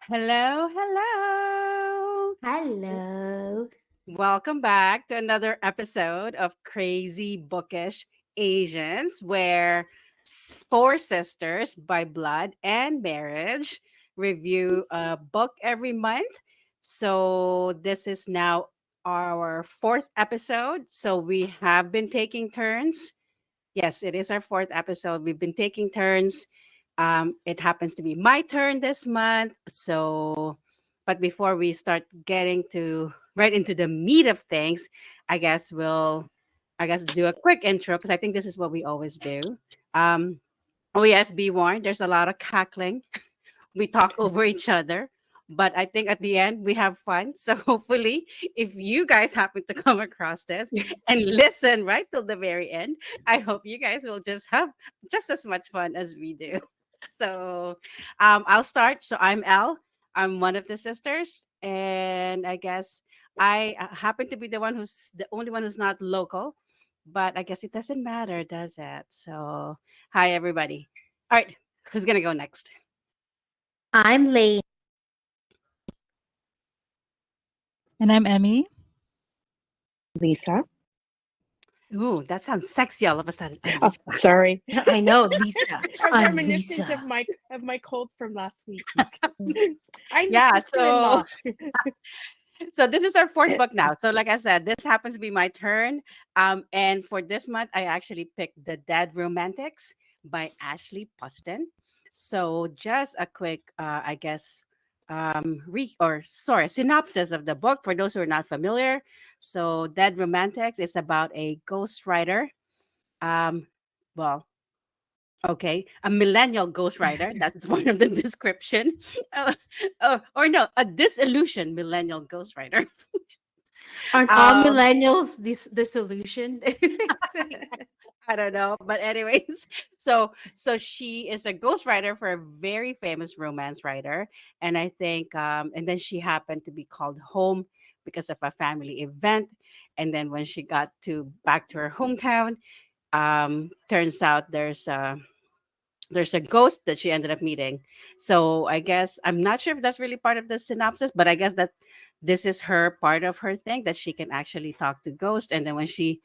Hello, hello. Hello. Welcome back to another episode of Crazy Bookish Asians, where four sisters by blood and marriage review a book every month. So, this is now our fourth episode. So, we have been taking turns. Yes, it is our fourth episode. We've been taking turns. It happens to be my turn this month. So, but before we start getting to right into the meat of things, I guess we'll, I guess, do a quick intro because I think this is what we always do. Um, oh yes, be warned. There's a lot of cackling. We talk over each other. But I think at the end we have fun. So hopefully, if you guys happen to come across this and listen right till the very end, I hope you guys will just have just as much fun as we do. So I'll start. So I'm Elle. I'm one of the sisters, and I guess I happen to be the one who's the only one who's not local. But I guess it doesn't matter, does it? So hi everybody. All right, who's gonna go next? I'm late. And I'm Emmy. Lisa. Ooh, that sounds sexy all of a sudden. I'm Oh, Lisa. sorry. I know, Lisa. I'm I'm reminiscent Lisa. of my cold from last week. I'm the Yeah, sister-in-law. so this is our fourth book now. So like I said, this happens to be my turn. And for this month, I actually picked The Dead Romantics by Ashley Poston. So just a quick, I guess, synopsis of the book for those who are not familiar. So Dead Romantics is about a ghostwriter. Um, well, Okay, a millennial ghostwriter. That's one of the description. Or no, a disillusioned millennial ghostwriter. Aren't all Um, millennials the solution? I don't know, but anyways, so she is a ghostwriter for a very famous romance writer, and I think, and then she happened to be called home because of a family event, and then when she got to back to her hometown, turns out there's a ghost that she ended up meeting. So I guess I'm not sure if that's really part of the synopsis, but I guess that this is her part of her thing that she can actually talk to ghosts. And then when she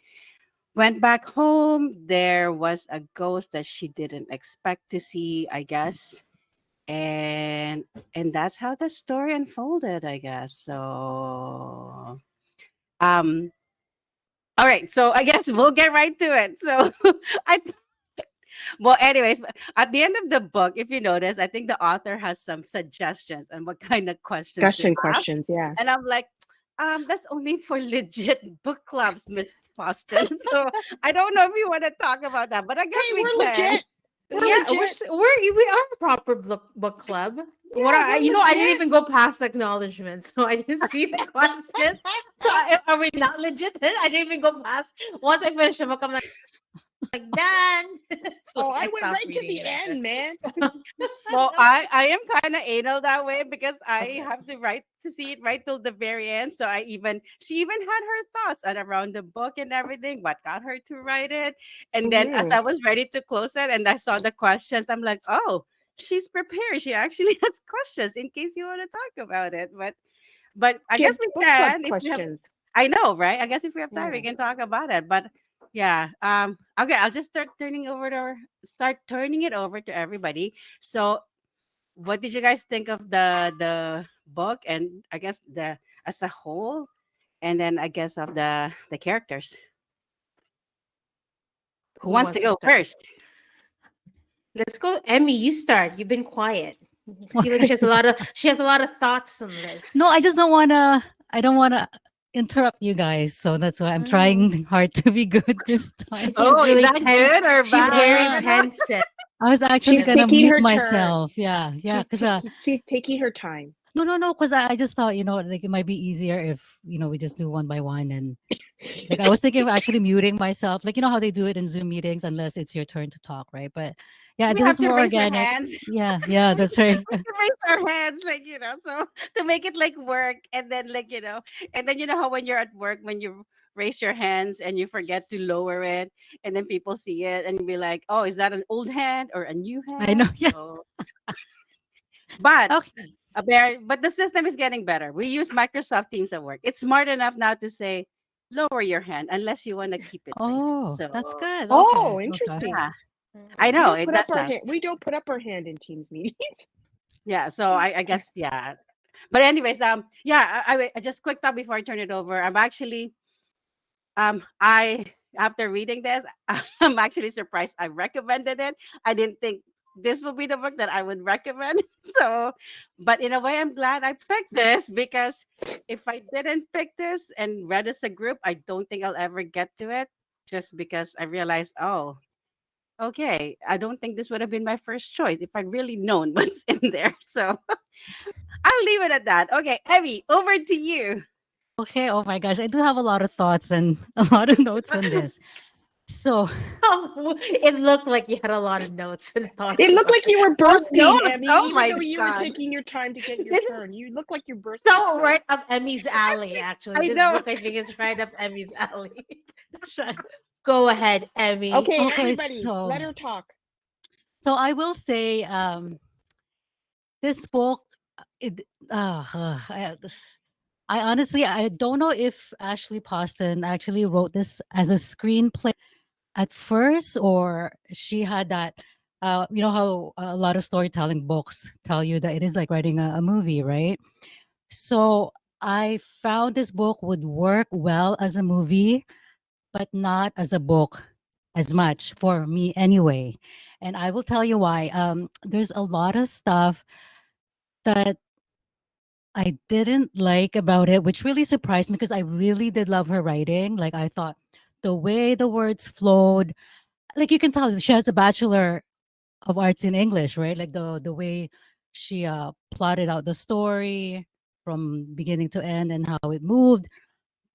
went back home, there was a ghost that she didn't expect to see, I guess. And and that's how the story unfolded, I guess. So um all right, so I guess we'll get right to it. So I Well, anyways, at the end of the book, if you notice, I think the author has some suggestions on what kind of questions to Discussion ask. questions, yeah. And I'm like, that's only for legit book clubs, Miss Boston. So I don't know if you want to talk about that, but I guess Hey, we we're can. legit. We're Yeah, legit. we are a proper book club. What Yeah, are we're I didn't legit. even go past acknowledgement, so I didn't see the question. So are we not legit? I didn't even go past. Once I finish the book, I'm like done. So Oh, I I went stopped right to reading the it. end, man. Well, I am kind of anal that way because I have to write to see it right till the very end. So she even had her thoughts on around the book and everything, what got her to write it. And then as Hmm. I was ready to close it and I saw the questions, I'm like, oh, she's prepared. She actually has questions in case you want to talk about it. But I She guess had we book club can if we have. questions. I know, right? I guess if we have time, we Yeah. can talk about it. But yeah, okay, I'll just start turning it over to everybody. So, what did you guys think of the book and I guess the as a whole, and then I guess of the characters? Who Who wants to wants to go start? first? Let's go, Emmy. You start. You've been quiet. I feel like she has a lot of thoughts on No, this. I just don't wanna. I don't wanna interrupt you guys, so that's why I'm Oh, trying hard to be good this she time. seems Oh, is really that tense. good or She's bad? very I Yeah, don't know. pensive. I was actually She's gonna taking mute her turn. myself. Yeah, because She's taking her time. no, because I just thought like it might be easier if we just do one by one and like I was thinking of actually muting myself, like how they do it in Zoom meetings, unless it's your turn to talk, right? But yeah, We this have is to more raise our organic. hands. Yeah, that's right. To raise our hands, like so to make it like work, and then and then how when you're at work, when you raise your hands and you forget to lower it, and then people see it and be like, "Oh, is that an old hand or a new I know. hand?" Yeah. So, but Okay. But the system is getting better. We use Microsoft Teams at work. It's smart enough now to say, lower your hand unless you want to keep it raised. Oh, So that's good. Okay. Oh, Okay. interesting. yeah, I Mhm. We know don't it put up does our now. hand. We don't put up our hand in Teams meetings. Yeah, so I guess yeah. But anyways, yeah, I just quick thought before I turn it over. I'm actually I after reading this, I'm actually surprised I recommended it. I didn't think this would be the book that I would recommend. So, but in a way, I'm glad I picked this because if I didn't pick this and read as a group, I don't think I'll ever get to it. Just because I realized, oh, okay, I don't think this would have been my first choice if I'd really known what's in there. So I'll leave it at that. Okay, Evie, over to you. Okay. Oh my gosh. I do have a lot of thoughts and a lot of notes on this. So, It looked like you had a lot of notes and thoughts It looked about like it. you were Oh no! bursting, Emmy, Oh even my though you were god! taking your time to get your This is turn. You look like you're bursting. so So right up Emmy's alley, actually. I This know. book, I think, is right up Emmy's alley. shut- Go ahead, Emmy. okay, okay. everybody, let her talk. So I will say, this book, it, I honestly, I don't know if Ashley Poston actually wrote this as a screenplay at first, or she had that. You know how a lot of storytelling books tell you that it is like writing a movie, right? So I found this book would work well as a movie, but not as a book as much for me anyway. And I will tell you why. There's a lot of stuff that I didn't like about it, which really surprised me because I really did love her writing. Like I thought the way the words flowed, like you can tell she has a bachelor of arts in English, right? Like the way she plotted out the story from beginning to end and how it moved.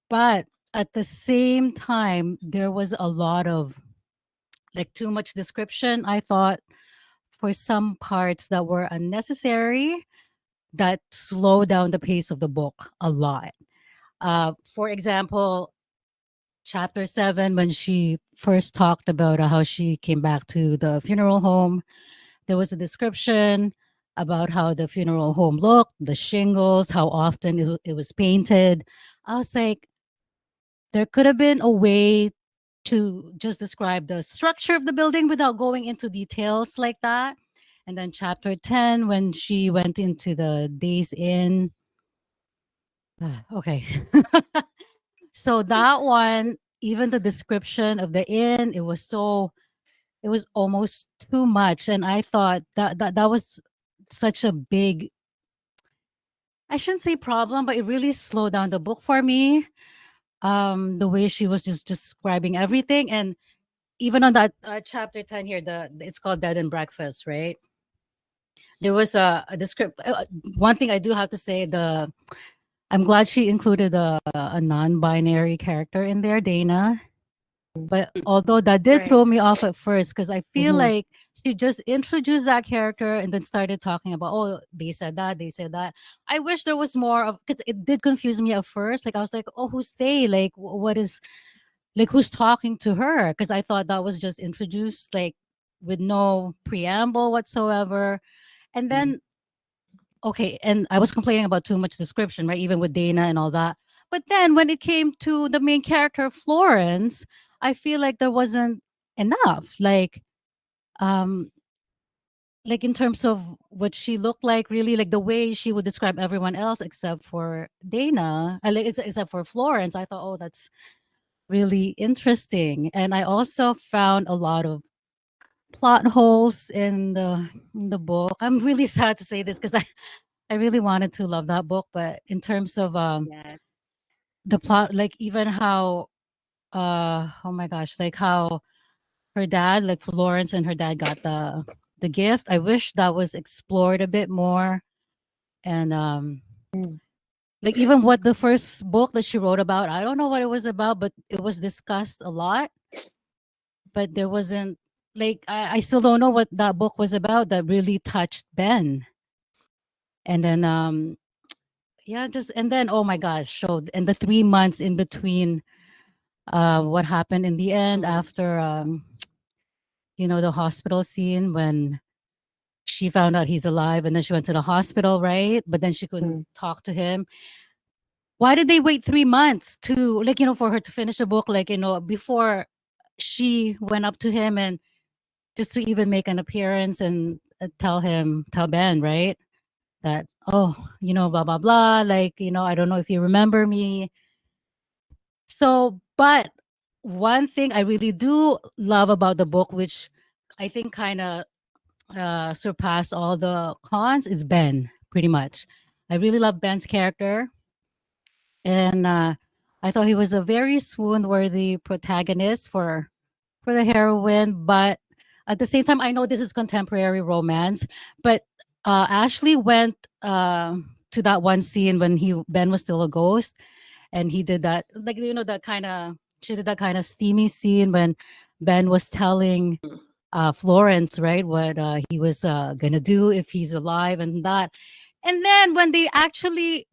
But at the same time, there was a lot of like too much description. I thought for some parts that were unnecessary that slow down the pace of the book a lot. For example, chapter 7, when she first talked about how she came back to the funeral home, there was a description about how the funeral home looked, the shingles, how often it was painted. I was like, there could have been a way to just describe the structure of the building without going into details like that. And then chapter 10, when she went into the Days Inn. Okay. So that one, even the description of the inn, it was almost too much. And I thought that was such a big, I shouldn't say problem, but it really slowed down the book for me. The way she was just describing everything. And even on that chapter 10 here, it's called Dead and Breakfast, right? There was a descript. One thing I do have to say, I'm glad she included a non-binary character in there, Dana. But although that did throw me Right. off at first, because I feel Hmm. like she just introduced that character and then started talking about, oh, they said that, they said that. I wish there was more of, because it did confuse me at first. Like I was like, oh, who's they? Like, what is, like, who's talking to her? Because I thought that was just introduced like with no preamble whatsoever. And then okay, and I was complaining about too much description, right? Even with Dana and all that. But then when it came to the main character, Florence, I feel like there wasn't enough. Um, like in terms of what she looked like, really, like the way she would describe everyone else except for Dana, like except for Florence. I thought, oh, that's really interesting. And I also found a lot of plot holes in the book. I'm really sad to say this because I really wanted to love that book, but in terms of Yes. the plot, like even how oh my gosh, like how her dad, like Florence and her dad got the gift. I wish that was explored a bit more. And like even what the first book that she wrote about, I don't know what it was about, but it was discussed a lot. But there wasn't like I still don't know what that book was about that really touched Ben. And then yeah, just and then oh my gosh, so and the 3 months in between what happened in the end Mm. after you know, the hospital scene when she found out he's alive, and then she went to the hospital, right? But then she couldn't talk to him. Why did they wait 3 months to, like, for her to finish the book, like, before she went up to him and just to even make an appearance and tell Ben, right? That, oh, blah, blah, blah. Like, I don't know if you remember me. So, but one thing I really do love about the book, which I think kind of surpass all the cons, is Ben, pretty much. I really love Ben's character. And I thought he was a very swoon-worthy protagonist for the heroine. But at the same time, I know this is contemporary romance, but Ashley went to that one scene when Ben was still a ghost, and he did that, like, that kind of she did that kind of steamy scene when Ben was telling Florence, right, what he was gonna do if he's alive and that. And then when they actually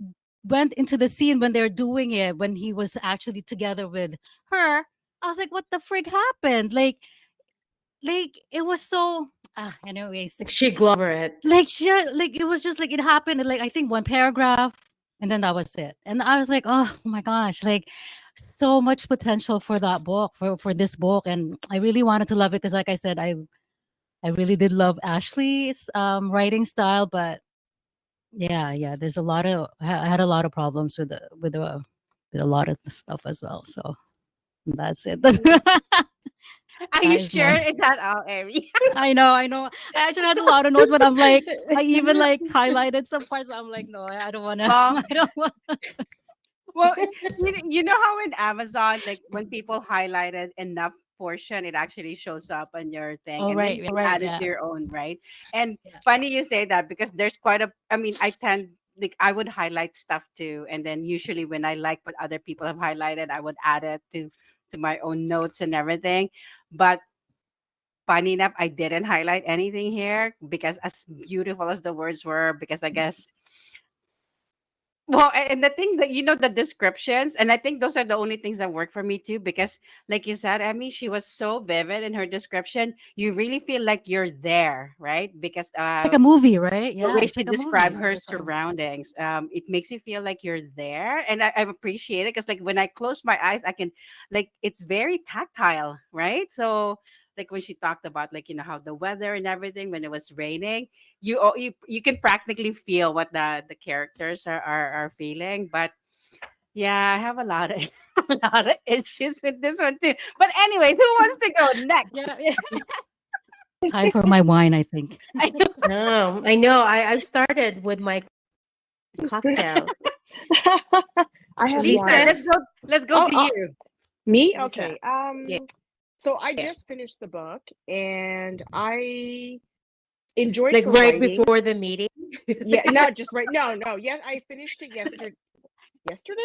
went into the scene when they're doing it, when he was actually together with her, I was like, what the frig happened? Like it was so anyways, Like she glowed over it. like it was just like it happened in, like, I think one paragraph, and then that was it. And I was like, oh my gosh, like so much potential for that book, for this book. And I really wanted to love it because, like I said, I really did love Ashley's writing style. But yeah, there's I had a lot of problems with a lot of the stuff as well. So that's it. Are That you is sure my it's not all Amy? I know, I know. I actually had a lot of notes, but I'm like, I even like highlighted some parts. But I'm like, no, I don't want to. Well, I don't want. well, you know how in Amazon, like when people highlighted enough portion, it actually shows up on your thing, Oh and then you right, can right, add it yeah, to your own, right? And yeah. funny you say that because there's quite a. I mean, I tend like I would highlight stuff too, and then usually when I like what other people have highlighted, I would add it to my own notes and everything. But funny enough, I didn't highlight anything here because as beautiful as the words were, because I guess well, and the thing that the descriptions, and I think those are the only things that work for me too, because like you said, Emmy, she was so vivid in her description. You really feel like you're there, right? Because Like a movie, right? the Yeah, way it's she like a described movie her every time. surroundings, it makes you feel like you're there, and I appreciate it because like when I close my eyes, I can like it's very tactile, right? So like when she talked about like how the weather and everything when it was raining, you can practically feel what the characters are feeling. But yeah, I have a lot of a lot of issues with this one too. But anyways, who wants to go next? Yeah, yeah. Time for my wine, I think. I know. No, I know. I've started with my cocktail. I have Lisa, Lisa, one. let's go Oh, to oh, you. me? Lisa. Okay. Yeah. So I Yeah. just finished the book and I enjoyed Like her right writing. before the meeting. Yeah, not just right. No. Yes, I finished it yesterday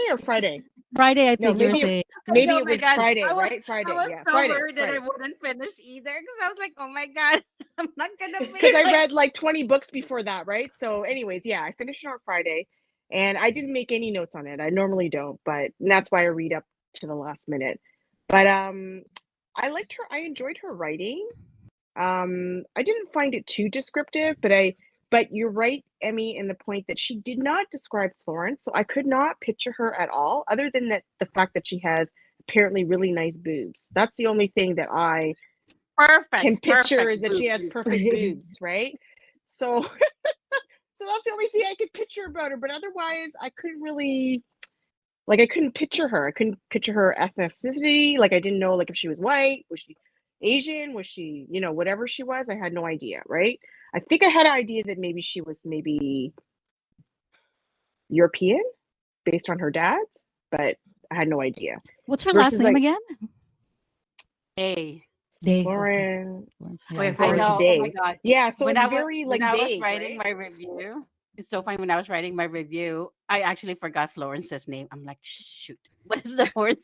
or Friday. Friday, I No, think you were saying. Oh maybe it my was god, Friday, I was right? I Friday. was Yeah, so Friday, worried that I Friday. wouldn't finish either because I was like, oh my god, I'm not gonna Because finish I it. read like 20 books before that, right? So, anyways, yeah, I finished it on Friday and I didn't make any notes on it. I normally don't, but that's why I read up to the last minute. But I liked her, I enjoyed her writing. I didn't find it too descriptive, but you're right, Emmy, in the point that she did not describe Florence, so I could not picture her at all, other than that the fact that she has apparently really nice boobs. That's the only thing that I can picture Perfect is that she boob has too. perfect boobs, right? So so that's the only thing I could picture about her. But otherwise, I couldn't really like I couldn't picture her. I couldn't picture her ethnicity. Like I didn't know like if she was white, was she Asian, was she, whatever she was, I had no idea, right? I think I had an idea that maybe she was maybe European based on her dad, but I had no idea. What's her last Versus name like again? Hey, Day. Okay. Lauren, Florence, Oh, yeah, yeah, I Florence Florence. Day. know. Oh my Day. god, Yeah, so when it's I was very when like I was vague, writing right? my review, it's so funny when I was writing my review, I actually forgot Florence's name. I'm like, shoot, what is the word?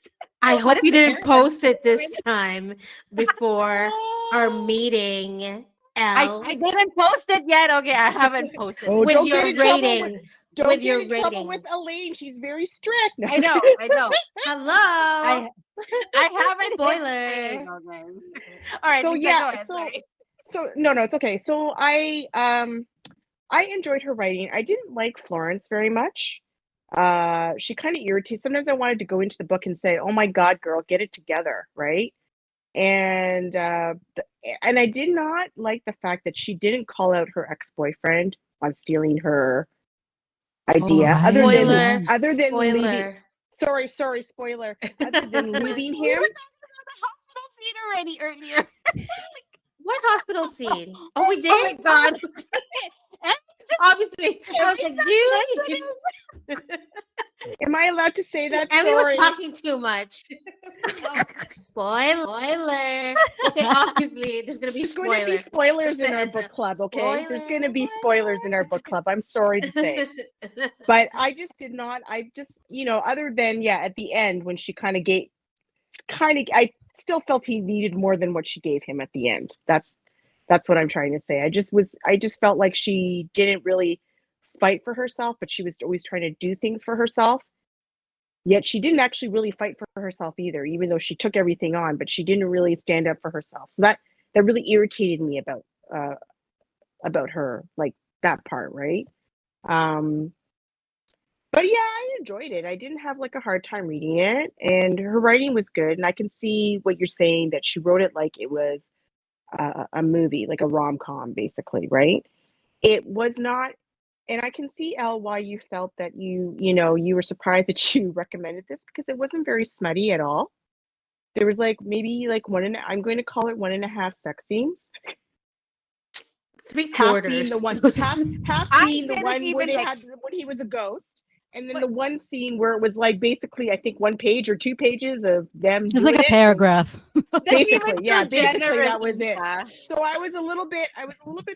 I What hope is you the didn't character's post it this name? time before our meeting, I L, didn't post it yet. Okay, I haven't posted Oh, it with yet. don't So get your in just trouble with rating. With don't get your in trouble with rating. Elaine. She's very strict. No. I know, I know. Hello. I I haven't hit save. Spoiler. Okay. All right, So Lisa, yeah, go ahead. so Sorry. So no, no, it's okay. So I enjoyed her writing. I didn't like Florence very much. She kind of irritates. Sometimes I wanted to go into the book and say, "Oh my God, girl, get it together," right? And and I did not like the fact that she didn't call out her ex-boyfriend on stealing her Oh, idea, right. Spoiler, other than leaving. spoiler. Sorry, spoiler. Other than leaving We him, were talking about the hospital scene already earlier. What hospital scene? Oh, we Oh my did? god. Emmy's just Obviously. I was Emmy's like, not dude, am I allowed to say that? Emmy was Sorry. talking too much. Spoiler. Okay, obviously, there's going to be There's going to be spoiler. spoilers Just in a our heads book up. club, okay? There's going to be Spoiler. spoilers in our book club. I'm sorry to say. But I just did not, I just, other than, yeah, at the end when she I still felt he needed more than what she gave him at the end. That's what I'm trying to say. I just felt like she didn't really fight for herself, but she was always trying to do things for herself. Yet she didn't actually really fight for herself either, even though she took everything on, but she didn't really stand up for herself. So that really irritated me uh about her, like that part, right? Um but yeah, I enjoyed it. I didn't have like a hard time reading it, and her writing was good. And I can see what you're saying, that she wrote it like it was a movie, like a rom-com, basically, right? It was not, and I can see, Elle, why you felt that you were surprised that you recommended this, because it wasn't very smutty at all. There was like maybe like I'm going to call it 1.5 sex scenes, Three half being the quarters. one, half I'd being the say that's one where even they like had when he was a ghost, and then what the one scene where it was like basically I think 1 page or 2 pages of them It's like doing a it, and paragraph. that's even yeah, too basically generous, that was it. Lisa. So I was a little bit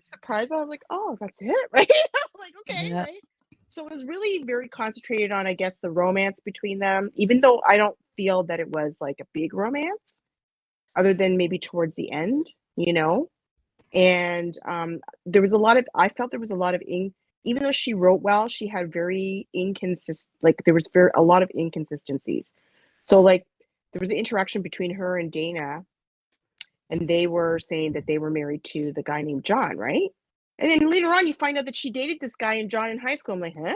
surprised, but I was like, oh, that's it, right? Like, okay, Yeah. right. So it was really very concentrated on, I guess, the romance between them, even though I don't feel that it was like a big romance, other than maybe towards the end, you know. And there was a lot of I felt there was a lot of even though she wrote well, she had very inconsistent, like there was a lot of inconsistencies. So like there was an interaction between her and Dana, and they were saying that they were married to the guy named John, right? And then later on, you find out that she dated this guy and John in high school. I'm like, huh? Oh,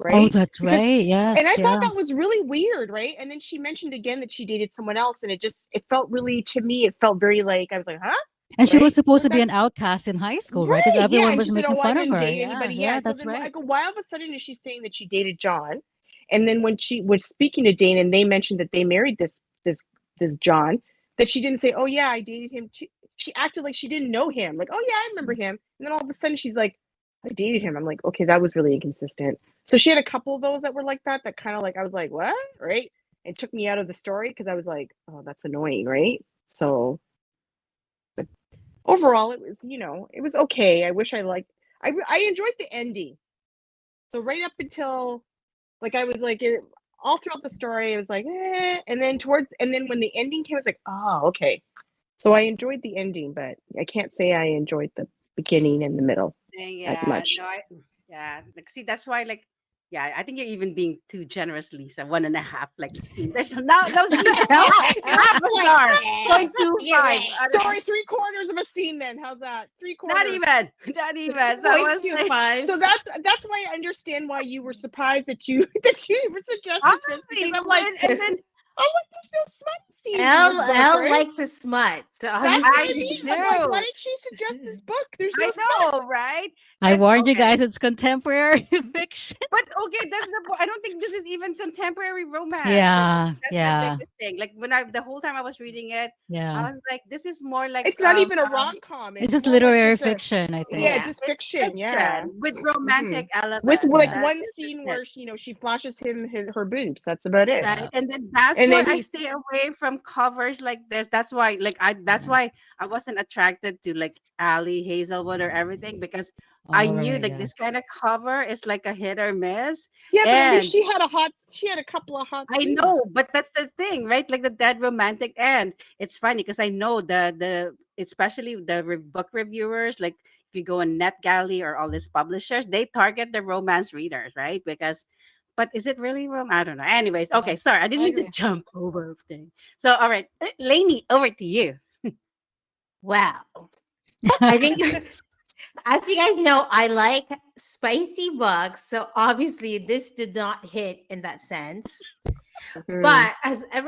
Right? that's Because, right. and I Yes. thought Yeah. that was really weird, right? And then she mentioned again that she dated someone else, and it felt really, to me, it felt very like, I was like, huh? And she was Right? supposed So to be that, an outcast in high school, right? Because right, yeah. everyone And she was said, making oh, I fun of didn't her. date Yeah. anybody. Yeah. Yeah. So That's then I right. go, why all of a sudden is she saying that she dated John? And then when she was speaking to Dane and they mentioned that they married this John, that she didn't say, oh yeah, I dated him too. She acted like she didn't know him. Like, oh yeah, I remember him. And then all of a sudden she's like, I That's dated right. him. I'm like, okay, that was really inconsistent. So she had a couple of those that were like that kind of like, I was like, what? Right? It took me out of the story because I was like, oh, that's annoying, right? So, but overall, it was okay. I wish I enjoyed the ending. So right up until, like, I was like, all throughout the story, I was like, and then when the ending came, I was like, oh, okay. So I enjoyed the ending, but I can't say I enjoyed the beginning and the middle as Yeah, much. no, yeah. Like, see, that's why, like, yeah, I think you're even being too generous, Lisa. 1.5, like, scene. There's now those people half a star, point two You're five. right. Sorry, 3/4 of a scene then. How's that? Three Not quarters. even, not even. So I Point was two like, five. So that's why I understand why you were surprised that you that you were suggested this, because honestly, I'm like, and then oh, look, there's no smutty scenes in this L book, L right? likes a smut. So That's what I I mean. I'm like, why do. didn't she suggest this book? There's no I smut. know, right? I And warned you okay. guys, it's contemporary fiction. But okay, that's the point. I don't think this is even contemporary romance. Yeah. That's the Yeah. biggest thing. Like when the whole time I was reading it, Yeah. I was like, this is more like It's not even a rom-com. It's It's just more like literary just a, fiction, I yeah, think. it's yeah, just it's fiction. Yeah. fiction with hmm romantic With elements. like Yeah. That one this is scene it. where she flashes him her boobs. That's about it. Right. Yeah. And then that's And why then I he's stay away from covers like this. That's Yeah. why I wasn't attracted to like Ali Hazelwood or everything, because I All knew right. like Yeah. this kind of cover is like a hit or miss. yeah, but at least And she had a couple of hot I scenes. know, but that's the thing, right? Like the dead romantic end. It's funny because I know the especially the book reviewers, like if you go on NetGalley or all these publishers, they target the romance readers, right? Because, but is it really I don't know. Anyways, Yeah. okay, sorry, I didn't I mean to agree. jump over thing. So, all right, Lainey, over to you. Wow. I think, as you guys know, I like spicy books. So obviously, this did not hit in that sense. Mm. But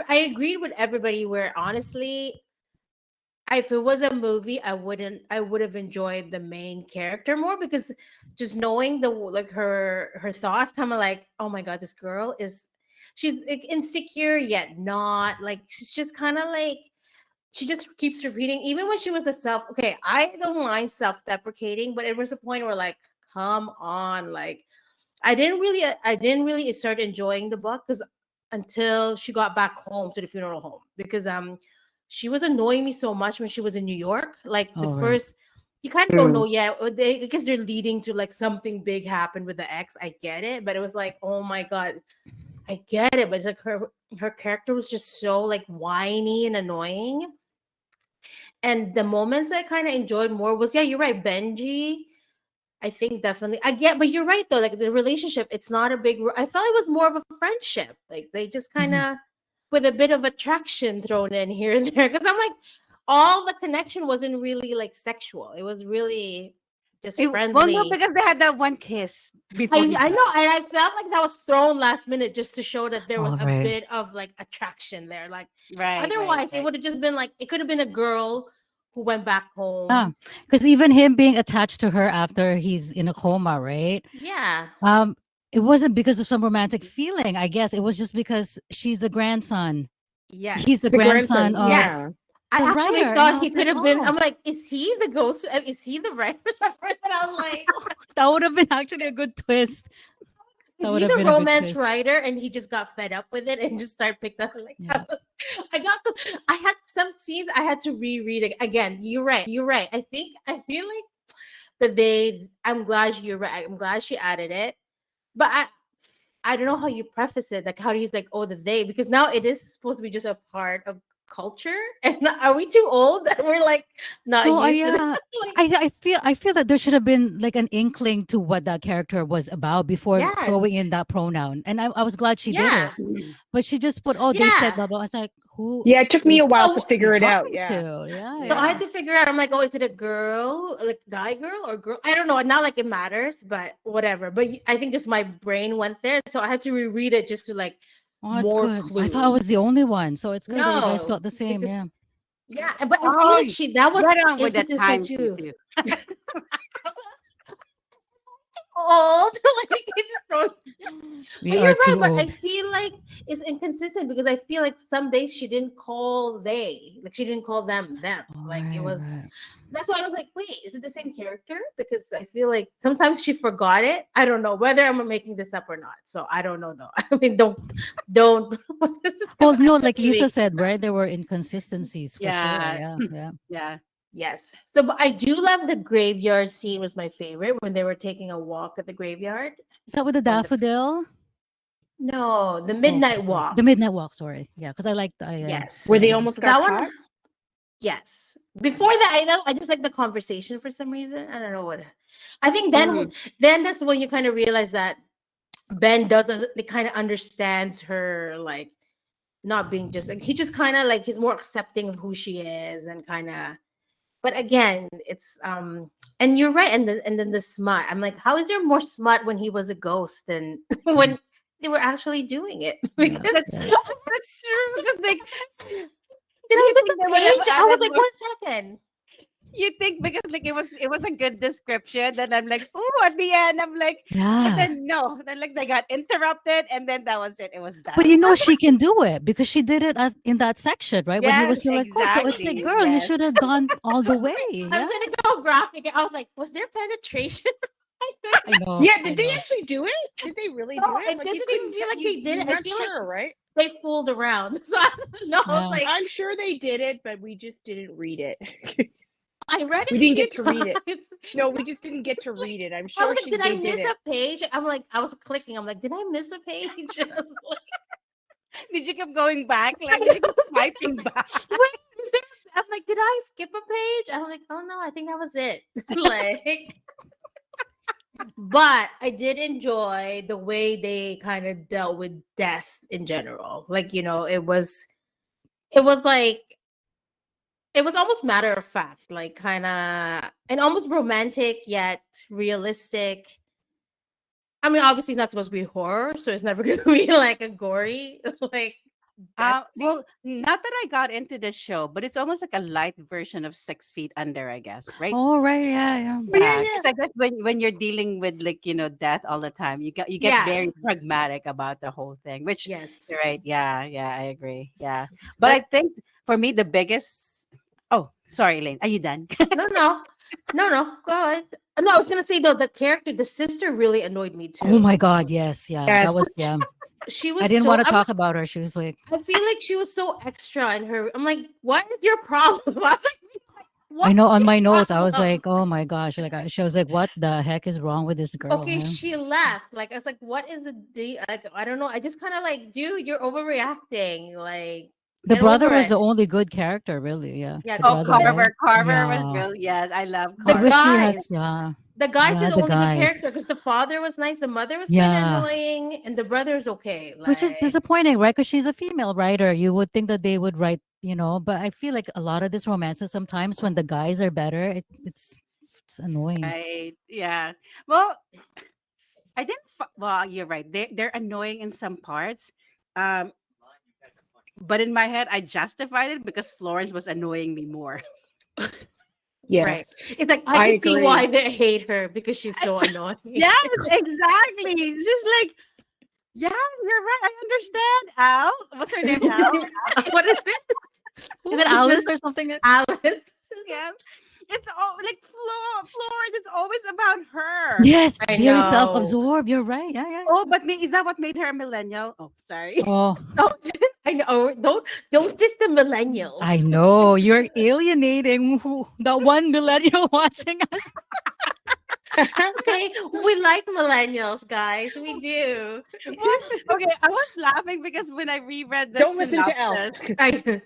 I agreed with everybody where honestly, if it was a movie, I would have enjoyed the main character more because just knowing the like her thoughts, kind of like, oh my god, this girl is she's like insecure yet not like she's just kind of like she just keeps repeating even when she was the self okay, I don't mind self-deprecating, but it was a point where like, come on, like I didn't really start enjoying the book because until she got back home to the funeral home because she was annoying me so much when she was in New York. Like the Oh, right. first you kind of don't Mm. know yet. Because they're leading to like something big happened with the ex. I get it, but it was like, oh my god, I get it. But it's like her character was just so like whiny and annoying. And the moments that I kind of enjoyed more was, yeah, you're right, Benji. I think definitely. I get, but you're right though. Like the relationship, it's not a big. I felt it was more of a friendship. Like they just kind Mhm. of with a bit of attraction thrown in here and there. Because I'm like, all the connection wasn't really like sexual. It was really just Well, no, friendly. because they had that one kiss before he I died. know, and I felt like that was thrown last minute just to show that there was All a right. bit of like attraction there. Like Right, right, otherwise, it right. would have just been like it could have been a girl who went back Yeah, home. because even him being attached to her after he's in a coma, right? Yeah. Um, it wasn't because of some romantic feeling. I guess it was just because she's the grandson. He's the Yes. The grandson grandson, of Yes. yeah. I the actually writer, and I thought he was could like, have been. oh, I'm like, is he the ghost? Is he the writer? And I was like, that would have been actually a good twist. That is would he have the been a good romance twist. writer? And he just got fed up with it and just started picking up. Like, Yeah. I got. I had some scenes I had to reread it again. You're right. You're right. I feel like that they. I'm glad you're right. I'm glad she added it. But I don't know how you preface it. Like, how do you like, oh, the they? Because now it is supposed to be just a part of culture. And are we too old that we're like not No, I used to that? Like, I feel that there should have been like an inkling to what that character was about before throwing yes. in that pronoun. And I was glad she did Yeah. it. But she just put, oh, they said Yeah. blah blah. I was like, Yeah, it took me a who's while to So he figure it out. talking Yeah. to? Yeah, so I yeah. had to figure out. I'm like, oh, is it a girl, like guy girl or girl? I don't know. Not like it matters, but whatever. But I think just my brain went there, so I had to reread it just to like Oh, it's more good. I thought I was the clues. only one, so it's good that you guys No, felt the same. because Yeah. yeah, but I feel Oh, like that was get on with the inconsistent times, you too. two. Old, like it's so. We But are you're right, too but I old. feel like it's inconsistent because I feel like some days she didn't call they, like she didn't call them. All Like it right, was right. that's why I was like, wait, is it the same character? Because I feel like sometimes she forgot it. I don't know whether I'm making this up or not. So I don't know though. I mean, don't this is Well, no, gonna like be Lisa making said, this up. right? There were inconsistencies for sure. Yeah. Yeah, yeah. Yeah. Yes. So but I do love the graveyard scene was my favorite when they were taking a walk at the graveyard. Is that with the When the daffodil? no, the Oh, okay, midnight sorry. walk. The midnight walk. Sorry. Yeah, because I liked. Where Yes. they Yeah. almost So got that one caught. yes. Before that, I know I just like the conversation for some reason. I don't know what. I think Mm. then that's when you kind of realize that Ben doesn't. They kind of understands her like not being just like he just kind of like he's more accepting of who she is and kind of. But again, it's and you're right. And then the smut. I'm like, how is there more smut when he was a ghost than Mhm. when they were actually doing it? Yeah, Because That's yeah. that's true. Because like did I you miss think a they would have page? I was added like, more. 1 second. You think because like it was a good description. Then I'm like, oh, at the end, I'm like, but Yeah. then no, then like they got interrupted, and then that was it. It was But done. you know she can do it because she did it in that section, right? When he was Yes, still like, "Oh, so it's like, exactly. girl, you Yes. should have gone all the way." I'm Yeah, gonna go graphic. I was like, was there penetration? I know, Yeah, I did they know. actually do it? Did they really do No, it? it Like you doesn't even couldn't feel tell. like they did You're it. I not feel like sure, right? they fooled around. So I don't know. I was Yeah. like, I'm sure they did it, but we just didn't read it. I read We it didn't a few get to read it. times. No, we just didn't get to read it. I'm I sure was like, did I they did miss it. a page? I'm like, I was clicking. I'm like, did I miss a page? I was like, Did you keep going back? I Like did you keep know. swiping back? Wait, is there? I'm like, did I skip a page? I'm like, oh no, I think that was it. Like, but I did enjoy the way they kind of dealt with death in general. Like, it was like it was almost matter of fact, like kind of and almost romantic yet realistic. I mean, obviously, it's not supposed to be horror, so it's never going to be like a gory like death scene. Well, not that I got into this show, but it's almost like a light version of 6 Feet Under, I guess, right? Oh, right. Yeah, yeah. Oh, yeah, Yeah, yeah. because I guess when you're dealing with like death all the time, you get Yeah. very pragmatic about the whole thing. Which Yes. you're right. Yeah, yeah, I agree. Yeah, but I Like think for me the biggest. Oh, sorry, Elaine. Are you done? no, no, no. Go ahead. No, I was gonna say though the character, the sister, really annoyed me Oh too. my God. Yes. Yeah. Yes. That was, yeah. She I was didn't so. want to talk about her. She was like, I feel like she was so extra in her. I'm like, what is your problem? I was like, what I know on is my your notes, I was problem? like, oh my gosh. Like, she was like, what the heck is wrong with this girl? Okay, Huh? she left. Like I was like, what is the deal? Like I don't know. I just kind of like, dude, you're overreacting. Like, The get brother over was the it. only good character, really. Yeah. Yeah, The Oh, brother, right? Carver was Yeah. real. Yes, I love I the wish Carver. he has, guys. yeah. The guys are Yeah. the The only good guys. character because the father was nice, the mother was kind of Yeah. annoying, and the brother's okay. Which is Like, disappointing, right? Because she's a female writer. You would think that they would write, but I feel like a lot of these romances sometimes when the guys are better, it's annoying. Right. Yeah. Well, I didn't. Well, you're right. They're annoying in some parts. Um, but in my head, I justified it because Florence was annoying me more. right? Yes. It's like I I can see why agree. they hate her because she's so annoying. Yes, exactly. It's just like, yeah, you're right. I understand. Al, what's her name? Al. What is it? Is it Who's Alice this? or something? Alice. Yes, it's all like Florence. It's always about her. Yes, I very know. self-absorbed. You're right. Yeah, yeah. Oh, but is that what made her a millennial? Oh, sorry. Oh, Don't I know? Don't diss the I millennials. know. You're alienating the one millennial watching us. Okay, we like millennials, guys. We do. What? Okay, I was laughing because when I reread the Don't listen to Elle. synopsis, I,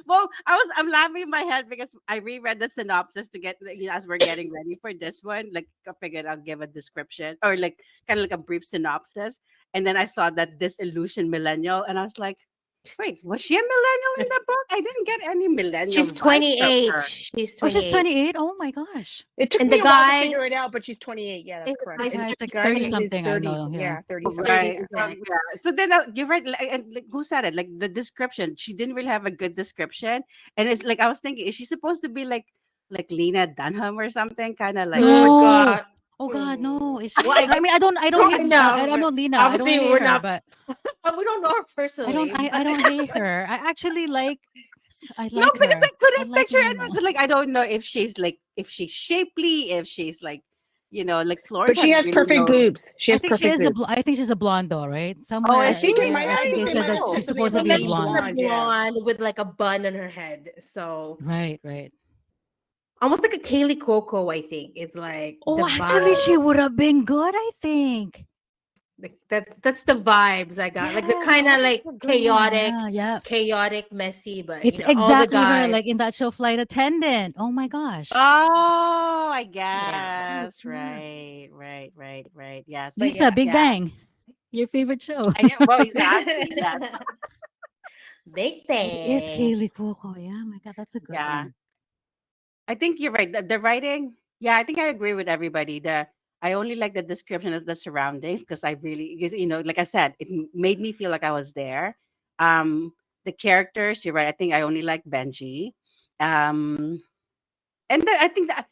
well, I'm laughing in my head because I reread the synopsis to get as we're getting ready for this one. Like I figured I'll give a description or like kind of like a brief synopsis, and then I saw that disillusioned millennial, and I was like, wait, was she a millennial in the book? I didn't get any millennial she's vibes from 28. her. She's Oh, she's 28. 28. Oh my gosh. It took And me the a while to guy figure it out, but she's 28. Yeah, that's is correct. nice Yeah, And it's like the guy's 30 in his something. I 30s. know. Yeah. Yeah, 30 Right. something. 36. Yeah. So then you're right. Like, who said it? Like the description. She didn't really have a good description, and it's like I was thinking, is she supposed to be like Lena Dunham or something? Kind of like Oh my No. god. Oh God, no. Is Well, she? I mean, I don't I hate. I know. don't Lena. I don't Obviously, hate we're her, not. but But we don't know her I don't. personally. I don't hate her. I actually like. I no, like because her. I I couldn't like picture anyone. Lena. 'Cause, like I don't know if she's shapely, if she's like like Florence But she had has really perfect no. boobs. She I has think she perfect is a. boobs. I think she's a blonde though, right? Oh, I is Somewhere she? think it there, might. I I think think they it said might. that Oh, she's something supposed They to about be a being mentioned blonde. the blonde. Yeah. blonde with like a bun on her head, so Right, right. almost like a Kaylee Coco. I think is like the Oh, actually, vibe. she would have been good. I think. Like that's the vibes I got. Like the Yes, kind that of was like a good one. Yeah, yeah. messy, but It's all the exactly her, like guys. in that show, Flight Attendant. Oh my gosh. Oh, I Yeah. guess. Yeah. Right. Yeah. So But Lisa, yeah. Big yeah, Bang, your favorite show. I know. Well, exactly. Yeah. Big It is Bang. Kaylee Cuoco. Yeah, my God, that's a good Yeah. one. I think you're right. The writing, yeah, I think I agree with everybody. I only like the description of the surroundings because I really, because, like I said, it made me feel like I was there. Um, the characters, you're right. I think I only like Benji. Um, and I think that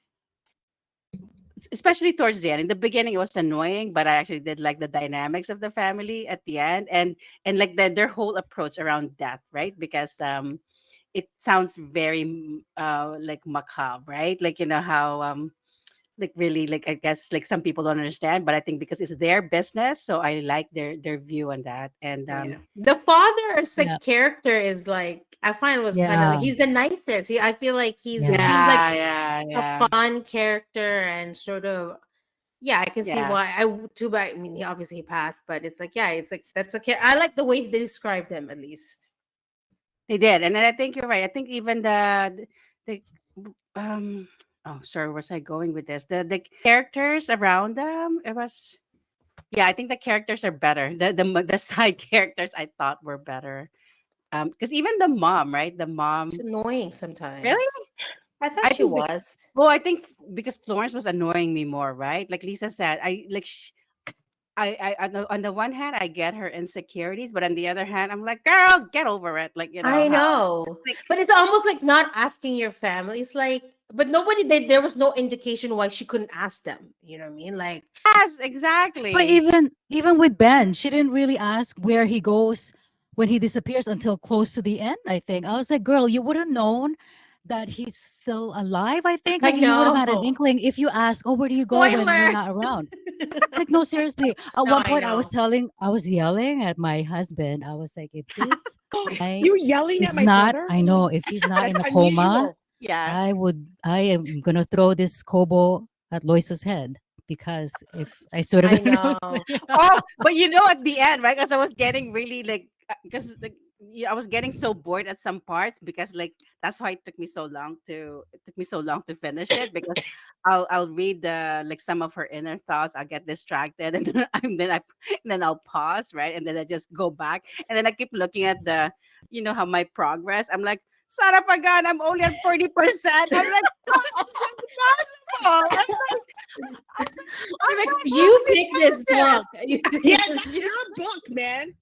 especially towards the end, in the beginning, it was annoying, but I actually did like the dynamics of the family at the end, and like their whole approach around death, right? Because it sounds very like macabre, right? Like how like really like I guess like some people don't understand, but I think because it's their business, so I like their view on that. And Yeah. The father as a Yeah, character is like I find was kind of like yeah, he's the nicest. I feel like he's yeah. seems like yeah. a fun character and sort of yeah, I can see Yeah, why. Too bad. I mean, he obviously passed, but it's like yeah, it's like that's a I like the way they described him at least. they did, and then I think you're right. I think even the um oh sorry, where's I going with this? The characters around them, it was yeah. I think the characters are better. The side characters I thought were better. Because even the mom, right? The She's mom, annoying really? sometimes. I thought I she think, was. well, I think because Florence was annoying me more, right? Like Lisa said, I like I on the one hand I get her insecurities, but on the other hand I'm like, girl, get over it. Like you know I how know. like But it's almost like not asking your family. It's like, but nobody, there was no indication why she couldn't ask them. You know what I mean? Like, yes, But exactly. even with Ben, she didn't really ask where he goes when he disappears until close to the end, I think. I was like, girl, you would have known that he's still alive, I think. I Like you would have had an know. inkling if you ask, oh, where do you go when you're Spoiler. not around? Like, no, seriously. At No, one I point know. I was yelling at my husband. I was like, if this guy You yelling at is my not, brother? I know, if he's not That's in a coma, unusual. Yeah. I am gonna throw this kobo at Loisa's head because if I sort of I know. Oh, but you know, at the end, right? Because I was getting really like, because like, yeah, I was getting so bored at some parts because like that's why it took me so long to finish it because I'll read the like some of her inner thoughts. I'll get distracted and then and then I'll pause, right, and then I just go back and then I keep looking at the, you know, how my progress. I'm like, son of a gun, I'm only at 40%. I'm like, how is this possible? I'm You're like, not you halfway picked this through book. this. Yeah, that's your book, man.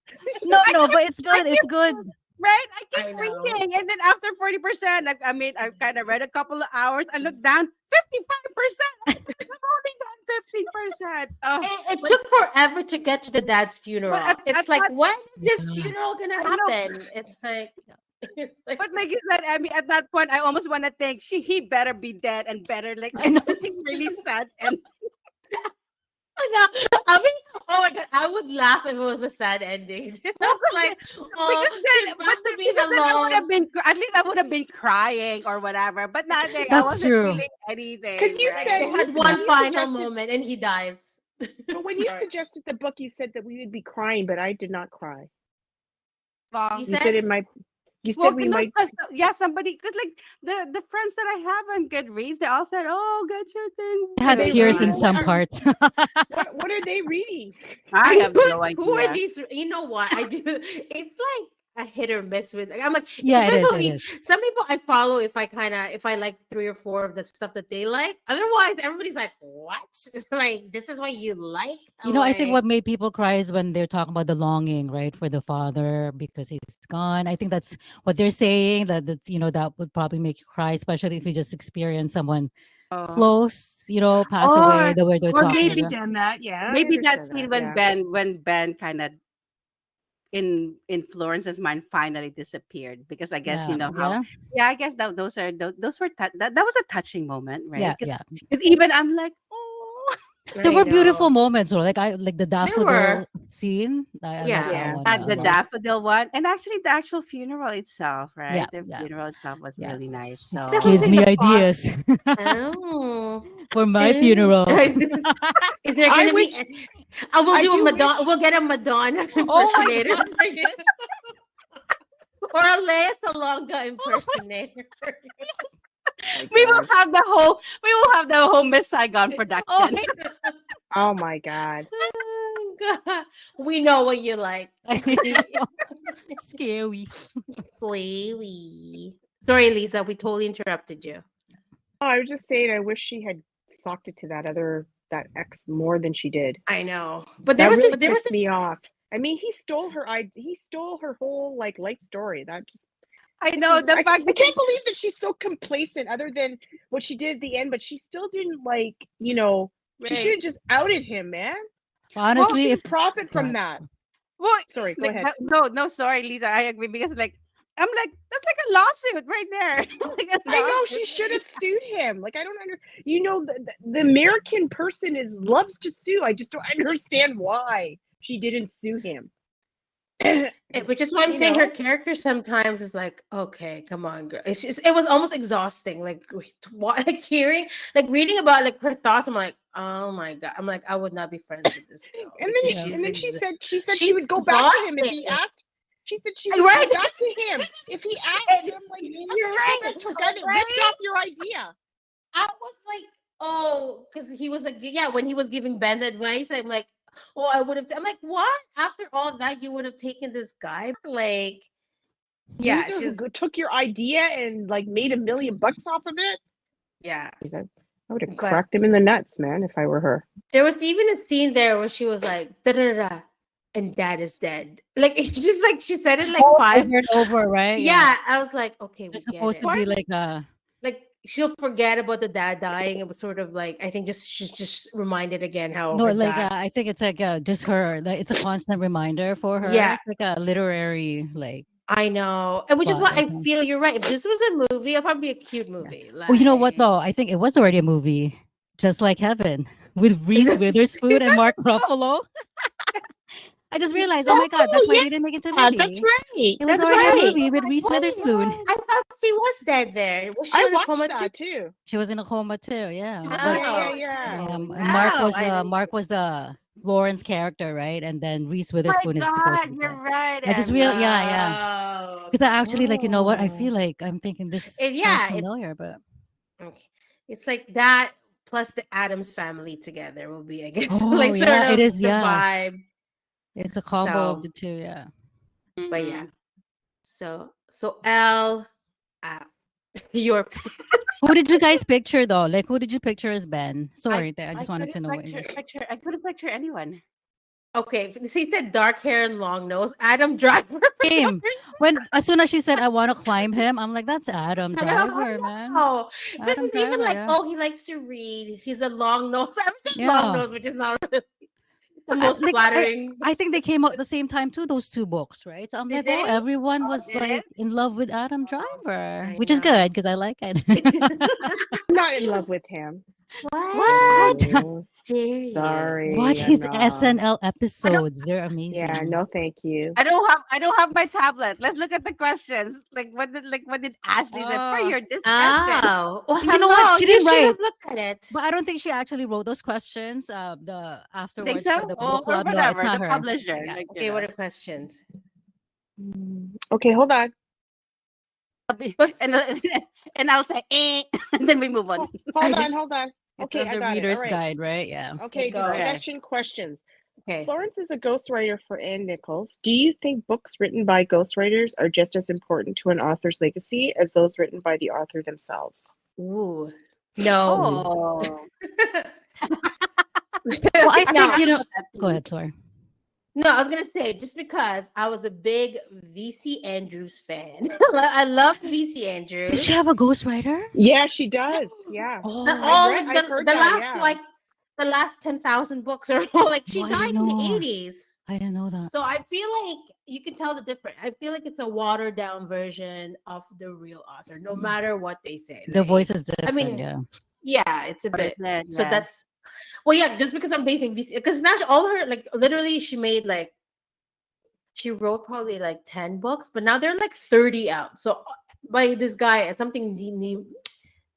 no, I no, keep but it's I good. It's keep good. right? I keep I know. reading. And then after 40%, like I mean, I kind of read a couple of hours. I look down, 55%. I'm only done 50%. Oh, It but took forever to get to the dad's but funeral. at It's like, that when is this Yeah. funeral gonna I know, happen? It's like, it's like, but like you said, I mean, at that point, I almost want to think he better be dead and better like I know. really sad and I mean, oh my god, I would laugh if it was a sad ending. oh, It's like, oh, because she's then back to being because then I would alone. have been at least I would have been crying or whatever. But nothing. I That's wasn't true. feeling Because anything, you Like, right? they said had Yeah. one when you final suggested, moment and he dies. but when you Sorry. suggested the book, you said that we would be crying, but I did not cry. You Well, You said? said you well, said we no, might. 'cause, yeah, somebody, because like the friends that I have on Goodreads, they all said, "Oh, get your thing," I you Are had know, they tears reading? in done. What some are parts. what are they reading? I I have was no like, who are idea. these? You know what? I do. It's like a hit or miss with. I'm like, it Yeah, it depends is. on It me. is. Some people I follow if I like 3 or 4 of the stuff that they like. Otherwise, everybody's like, what? It's like, this is what you like? You I'm know, I think like, what made people cry is when they're talking about the longing, right, for the father because he's gone. I think that's what they're saying. That you know that would probably make you cry, especially if you just experience someone Oh, close, you know, pass away. or The way they're or I talking maybe about. understand that. Yeah, I maybe that understand scene that. when Yeah. Ben kind of in Florence's mind finally disappeared because I guess you Yeah, know how. yeah, Yeah, I guess those were that was a touching moment, right? yeah, Because yeah. even I'm like, oh. There I were beautiful know. moments, or like I like the There were. daffodil scene. I like Yeah. that Yeah. one At a the lot. daffodil one, and actually the actual funeral itself, Yeah, right? The yeah, funeral itself was yeah. really nice. That's what I'm Gives So saying. me The font. ideas Oh. for my Mm. funeral. Is there I gonna be? wish. I will I do a do Madonna. wish. We'll get a Madonna Oh my impersonator god! for you, or a Lea Salonga Oh my, impersonator. My we will gosh. have the whole Miss Saigon oh production. my Oh my God. Oh, God. We know what you like. god! Scary. Squealy. Sorry, Lisa. We totally interrupted you. Oh, I was just saying. I wish she had socked it to that ex more than she did. I know, but That really there was pissed me this. off. I mean, he stole her whole like life story. That just I know the fact I that can't believe that she's so complacent other than what she did at the end, but she still didn't like, she should Right. have just outed him, man. How well, Honestly, she if profit go from ahead. that. well, Sorry, go like ahead. no, sorry, Lisa, I agree because like I'm like that's like a lawsuit right there, like a I know lawsuit. she should have sued him. Like I don't the American person is loves to sue. I just don't understand why she didn't sue him. Which is why I'm you saying her know? character sometimes is like, okay, come on, girl. It's just, it was almost exhausting. Like, like hearing, like reading about like her thoughts. I'm like, oh my god. I'm like, I would not be friends with this girl because Yeah. And then she said she she's would go back to him if exhausted. he asked. She said she would Right? go back to him if he asked. And I'm like, why you're would you go right. back to a guy that ripped Right? off your idea? I was like, oh, because he was like, yeah, when he was giving Ben the advice, I'm like, oh, I would have. I'm like, what? After all that, you would have taken this guy? Like, Yeah, loser she's who took your idea and like made $1 million off of it. yeah. I would have But cracked him in the nuts, man, if I were her. there was even a scene there where she was like, da da da, and dad is dead. Like it's just like she said it like Oh, five. over and over, right? Yeah, I was like, okay, we It's get supposed it. to be like Like she'll forget about the dad dying. It was sort of like I think she's just reminded again how no, her like dad. I think it's like just her. Like it's a constant reminder for her. Yeah. It's like a literary like. I know, and which is plot, why I I think. feel you're right. If this was a movie, it'll probably be a cute movie. Well, you know what Like, though? I think it was already a movie, just like Heaven, with Reese Witherspoon and Mark Ruffalo. I just realized, oh my god, that's why yeah, they didn't make it to a that's movie. right. It was That's already a right. movie with Reese Witherspoon. I thought she was dead there. Was she I in a coma watched too? that too. She was in a coma too. Yeah, Yeah, but yeah, yeah. and Mark Wow, was the Lawrence character, right? And then Reese Witherspoon is supposed to be you're dead. right, I just Emmy. yeah. Because I actually like, you know what? I Oh. feel like I'm thinking this sounds Yeah, familiar, but okay. It's like that plus the Adams family together will be, I guess, oh like sort yeah, it of is. the Yeah, vibe. it's a combo of So, the two. Yeah. but yeah. So L, uh, your Who did you guys picture though? Like, who did you picture as Ben? I, Sorry, I I just wanted couldn't to know what you. I couldn't picture anyone. okay. So he said dark hair and long nose. Adam Driver. For some Same. reason. When as soon as she said I want to climb him, I'm like, that's Adam I know, Driver, man. no. Then Adam it's even Driver, like, yeah. oh, he likes to read. He's a long nose. I would say long Yeah. nose, which is not the But most flattering. I think they came out the same time too, those two books, right? So I'm Did like, oh, they? everyone Oh, was did like it? in love with Adam Driver, I which is know. good because I like it. I'm not in love with him. What? Oh, Dare you? sorry, Watch I'm his not. SNL episodes. They're amazing. Yeah, no, thank you. I don't have my tablet. Let's look at the questions. What did Ashley say? For Oh, your discussion. Oh, well, you know what? hello. She You didn't should write, have looked at it. but I don't think she actually wrote those questions. The You think afterwards for so? the Or book club. No, it's whatever. not The her. publisher. Yeah. Like, you Okay, what know. are questions? Okay, hold on. And and I'll say and then we move on. Hold on, hold on. It's Okay, on I the got it. All reader's right. guide, right? Yeah. Okay, Go ahead. discussion questions. Okay. Florence is a ghostwriter for Ann Nichols. Do you think books written by ghostwriters are just as important to an author's legacy as those written by the author themselves? Ooh. No. Oh. Well, I No. think you know. Go ahead, sorry. No, I was gonna say just because I was a big VC Andrews fan. I love VC Andrews. Did she have a ghostwriter? Yeah, she does. Yeah. Oh, I've heard the that, last yeah. like the last 10,000 books or like she Oh, I died didn't in the know. 80s. I didn't know that. So I feel like you can tell the difference. I feel like it's a watered down version of the real author, no matter what they say. The Like, voice is different. mean, yeah. yeah, it's a bit. So Yeah. that's well, yeah, just because I'm basing VC because now all her like literally she made like she wrote probably like 10 books, but now they're like 30 out. So by this guy, something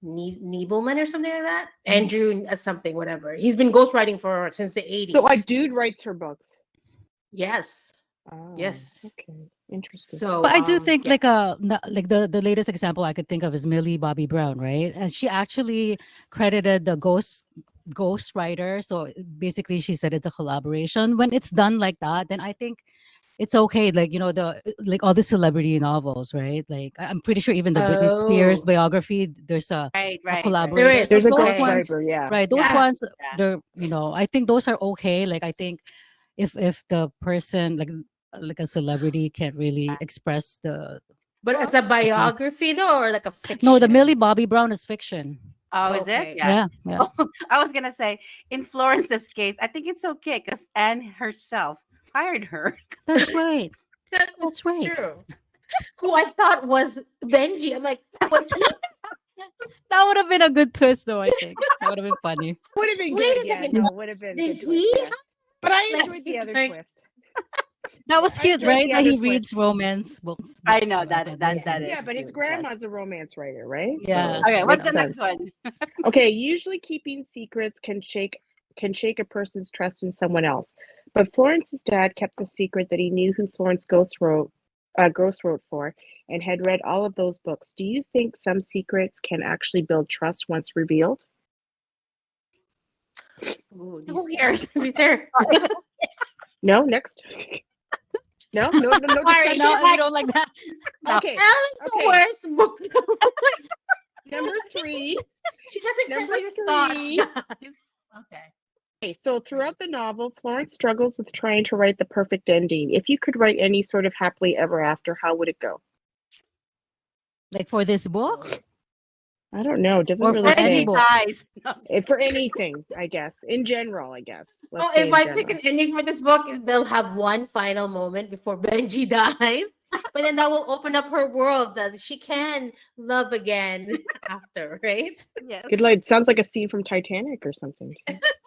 Niebelman or something like that. Andrew something, whatever. He's been ghostwriting for since the 80s. So a dude writes her books. Yes. Oh, Yes. Okay. Interesting. So But I do think yeah. like the latest example I could think of is Millie Bobby Brown, right? And she actually credited the ghost writer. So basically she said it's a collaboration. When it's done like that, then I think it's okay. Like, you know, like all the celebrity novels, right? Like I'm pretty sure even the Britney Spears Oh. biography, there's a Right. collaborator. There is. There's a Those Okay. ones, ghostwriter, yeah. right? Those Yeah. ones, Yeah. they're, you know, I think those are okay. Like I think if the person like a celebrity can't really express the But as a biography though, or like a fiction? no, the Millie Bobby Brown is fiction. Oh, is it? Okay. Yeah. Yeah. I was gonna say in Florence's case, I think it's okay because Anne herself hired her. That's right. That's right. True. Who I thought was Benji. I'm like, was he? That would have been a good twist, though. I think that would have been funny. Would have been Wait good. a Yeah, second. no, would have been Did good twist, he? yeah. But I Like, enjoyed the other like- twist. That was I cute, enjoyed right? the That other he twist. reads romance books. I know books, that makes that sense. is. Yeah, but his cute, yes. grandma's a romance writer, right? Yeah. So, Okay, what's the makes next sense. one? Okay, usually keeping secrets can shake a person's trust in someone else. But Florence's dad kept the secret that he knew who Florence ghost wrote for and had read all of those books. Do you think some secrets can actually build trust once revealed? Ooh, Who these, cares? these are No, next. No Sorry, discussion? No, you don't like that. No. Okay. Elle is the Okay. worst book. Number 3. She doesn't care Number about your thoughts, 3. guys. Okay. Okay, so throughout the novel, Florence struggles with trying to write the perfect ending. If you could write any sort of happily ever after, how would it go? Like for this book I don't know. It doesn't or really for any Benji say. book? dies. No, I'm just For anything, I guess. In general, I guess. Let's Oh, say if in I pick general. an ending for this book, they'll have one final moment before Benji dies. But then that will open up her world that she can love again after, right? yes. Good light. Sounds like a scene from Titanic or something.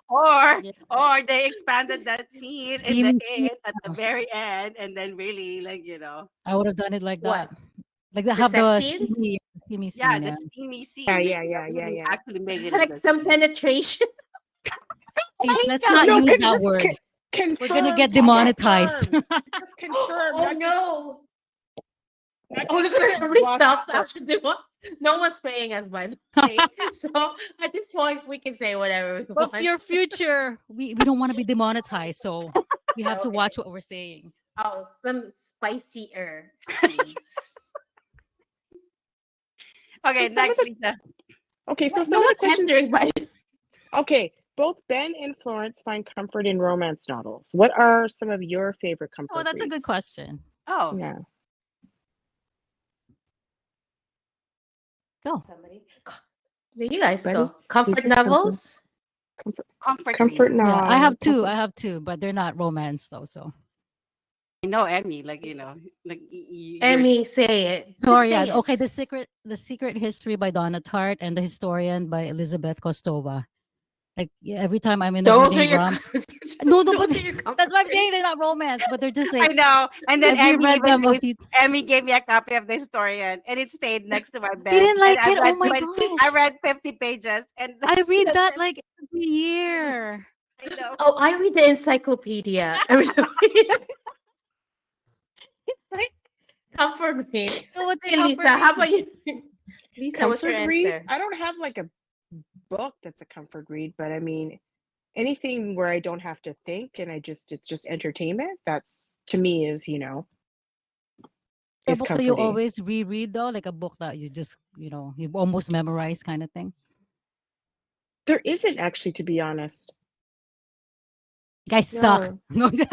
Or Yeah. or they expanded that scene in the Steamy scene. end at the very end, and then really I would have done it like What? that. Like they The have sex the scene? steamy yeah, scene. the Yeah. steamy Yeah, scene, yeah, yeah, yeah, really yeah. actually make it Like some interesting. penetration. Oh Please, my let's god. not No, use that word. We're gonna get confirmed. demonetized. Confirmed. Confirmed. Oh Not just, no. not Oh, just look saying at everybody glossy stops stuff. after they want. No one's paying us, by the way. So at this point, we can say whatever we But for want. your future, we don't want to be demonetized, so we have to Okay. watch what we're saying. Oh, some spicier scenes. Okay, So some of next, the Lisa. okay, so What? some No of the one's questions. answering, by Okay, both Ben and Florence find comfort in romance novels. What are some of your favorite Oh, comfort that's a good reads? question. Oh, Yeah. Go. somebody. There you guys Buddy, go. Comfort these are comfort, novels? comfort, comfort read. Yeah, I have two. comfort. I have two, but they're not romance though. So I know Emmy, like like you're Emmy, say it. Just sorry. Yeah. say Okay. it. The Secret History by Donna Tartt and The Historian by Elizabeth Kostova. Like yeah, every time I'm in a Those are reading your rum. No, no, but those are your that's comfort what I'm saying. reads. They're not romance, but they're just I like know. And then I've reread them a few. Emmy gave me a copy of the historian, and it stayed next to my You bed. didn't And like it? Oh my I gosh! read 50 pages, and I read that's that it. like every year. I know. Oh, I read the encyclopedia. Every time it's like comfort read. So what's Okay, your Lisa, comfort how read? about you? Lisa, what's your Comfort reads? answer? I don't have like a book that's a comfort read, but I mean, anything where I don't have to think and it's just entertainment, that's to me A is book that you comforting. always reread though, like a book that you just you almost memorize kind of thing. There isn't actually, to be honest. You guys suck. No. No.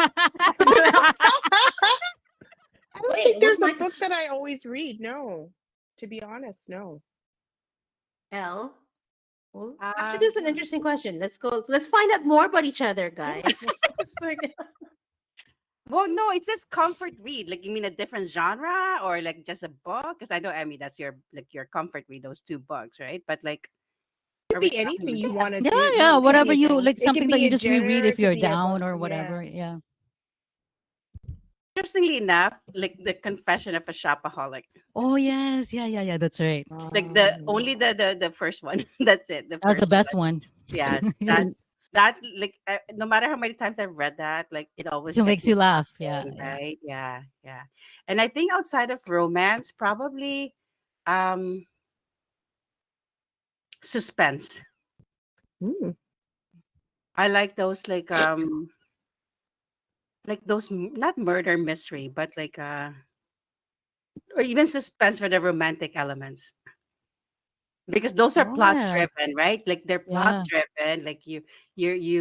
I don't Wait, think there's what's a my book that I always read. No. To be honest, no. L? Well, actually, Um, this is an interesting question. Let's go. Let's find out more about each other, guys. It's like- well, no, it's just comfort read. Like you mean a different genre or like just a book? Because I know Emmy, that's your comfort read, those two books, right? But like, It are could we be anything talking? you want to Yeah, do. yeah, It could whatever be you like, it could something that be you a just reread genre, if it could you're be a book. down or Yeah. whatever. Yeah. Interestingly enough, like the Confession of a Shopaholic. Oh yes, yeah, yeah, yeah. That's right. Like the Um, only the first one. That's it. The That was the first best one. one. Yes, Yeah. that like no matter how many times I've read that, like it always Still gets makes me you laugh. Yeah, laughing, yeah. right? Yeah, yeah. And I think outside of romance, probably um suspense. mm, I like those like those not murder mystery, but like or even suspense for the romantic elements. Because those are Oh plot yeah, driven, right? Like they're plot yeah. driven. Like you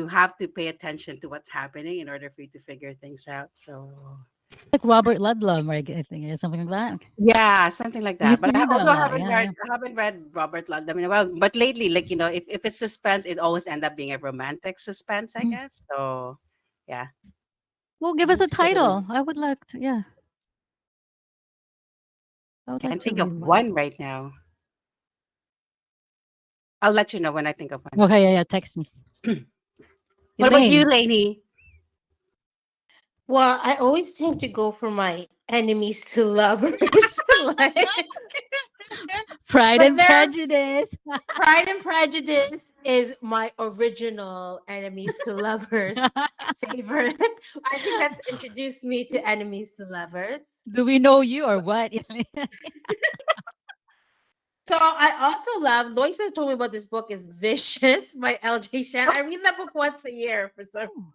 have to pay attention to what's happening in order for you to figure things out. So Like Robert Ludlum, right? I think or something like that. yeah, something like We that. used But to read that a although lot. Yeah, yeah. I haven't read Robert Ludlum in a while. But lately, like if it's suspense, it always end up being a romantic suspense, I Mhm. guess. So yeah, Well, give us a that's good. title. I would like to. Yeah, I would like can't to think of read one. one right now. I'll let you know when I think of one. Okay, yeah, yeah. Text me, What about you, Elaine. Lainey? well, I always tend to go for my enemies to lovers. Like, Pride but and there, Prejudice. Pride and Prejudice is my original enemies to lovers favorite. I think that's introduced me to enemies to lovers. Do we know you or what? So I also love. Loisa told me about this book is Vicious by L.J. Shan. I read that book once a year for some.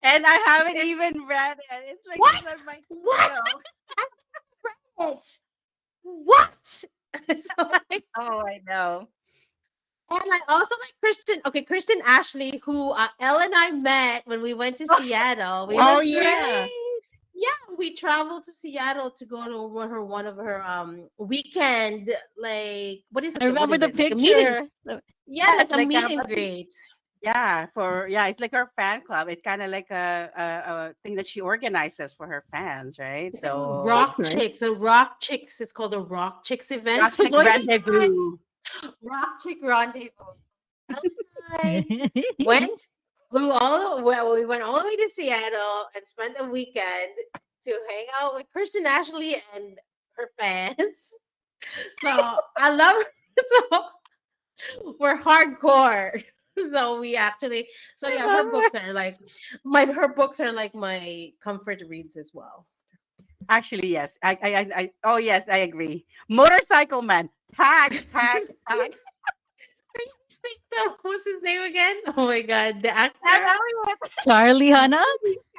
And I haven't even read it. It's like What? it's on my What? no. I read it. What? So like, Oh, I know. and I also like Kristen. Okay, Kristen Ashley, who Elle and I met when we went to Seattle. We Oh went That's to yeah. right. Yeah, we traveled to Seattle to go to one of her weekend, like what is I it? What remember is the it? Like a meeting. picture. Yeah, Yeah, like it's a like meet and greet. it's like her fan club. It's kind of like a thing that she organizes for her fans, right? It's like So That's Rock nice. Chicks, the Rock Chicks. It's called a Rock Chicks event. Rock So Chick Lloyd and I, Rendezvous. Rock Chick Rendezvous. Elle and I went, well, we went all the way to Seattle and spent a weekend to hang out with Kristen Ashley and her fans. So I love her. So we're hardcore. So we actually, so I yeah, love her. her books are like my comfort reads as well. Actually, yes. Oh, yes, I agree. Motorcycle Man. Tag, tag, tag. So what's his name again? Oh my god, the Sam actor. Elliott. Charlie Hannah?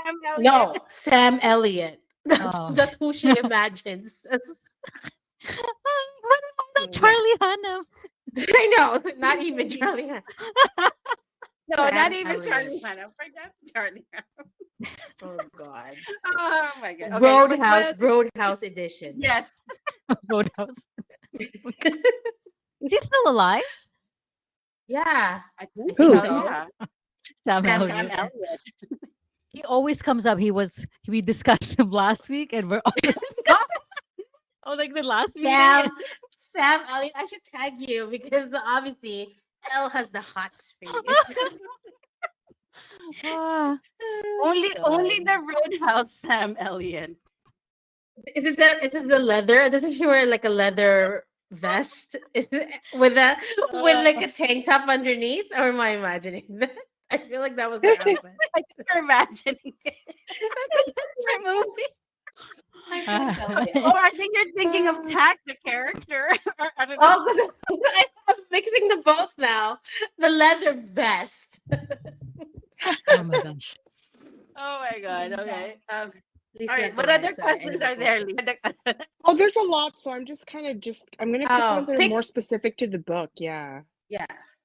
Sam Elliott. No, Sam Elliott. Oh. That's who she imagines. What about Yeah, Charlie Hannah? I know. Not even Charlie. No, not Sam even Elliott. Charlie Hunnam. Forget Charlie Hunnam. Oh God. Oh my god. Okay, but Roadhouse, Roadhouse edition. yes, Roadhouse. Is he still alive? Yeah, I think I think Who? so. so. Yeah, Sam Sam Sam Elliott. Elliott. Elliott. He always comes up. We discussed him last week, and we're also oh, like the last meeting. Sam, Sam Elliott. I should tag you because obviously Elle has the hot space. Ah, Only God. the Roadhouse Sam Elliott. Is it the leather? Doesn't she wear like a leather vest? Is it with Uh, like a tank top underneath? Or am I imagining that? I feel like that was her outfit. I think you're imagining it. That's a different movie. I can't tell ah. you. Or I think you're thinking of Uh, Tack, the character. Or I don't know. Oh, because I'm mixing the both now. The leather vest. Oh my gosh. Oh my god. Okay. All Lisa, right. go What other ahead. Sorry, I questions are there, interrupted. Lisa? Oh, there's a lot, so I'm just kind of I'm gonna pick ones Oh, that are more pick. specific to the book. Yeah. Yeah.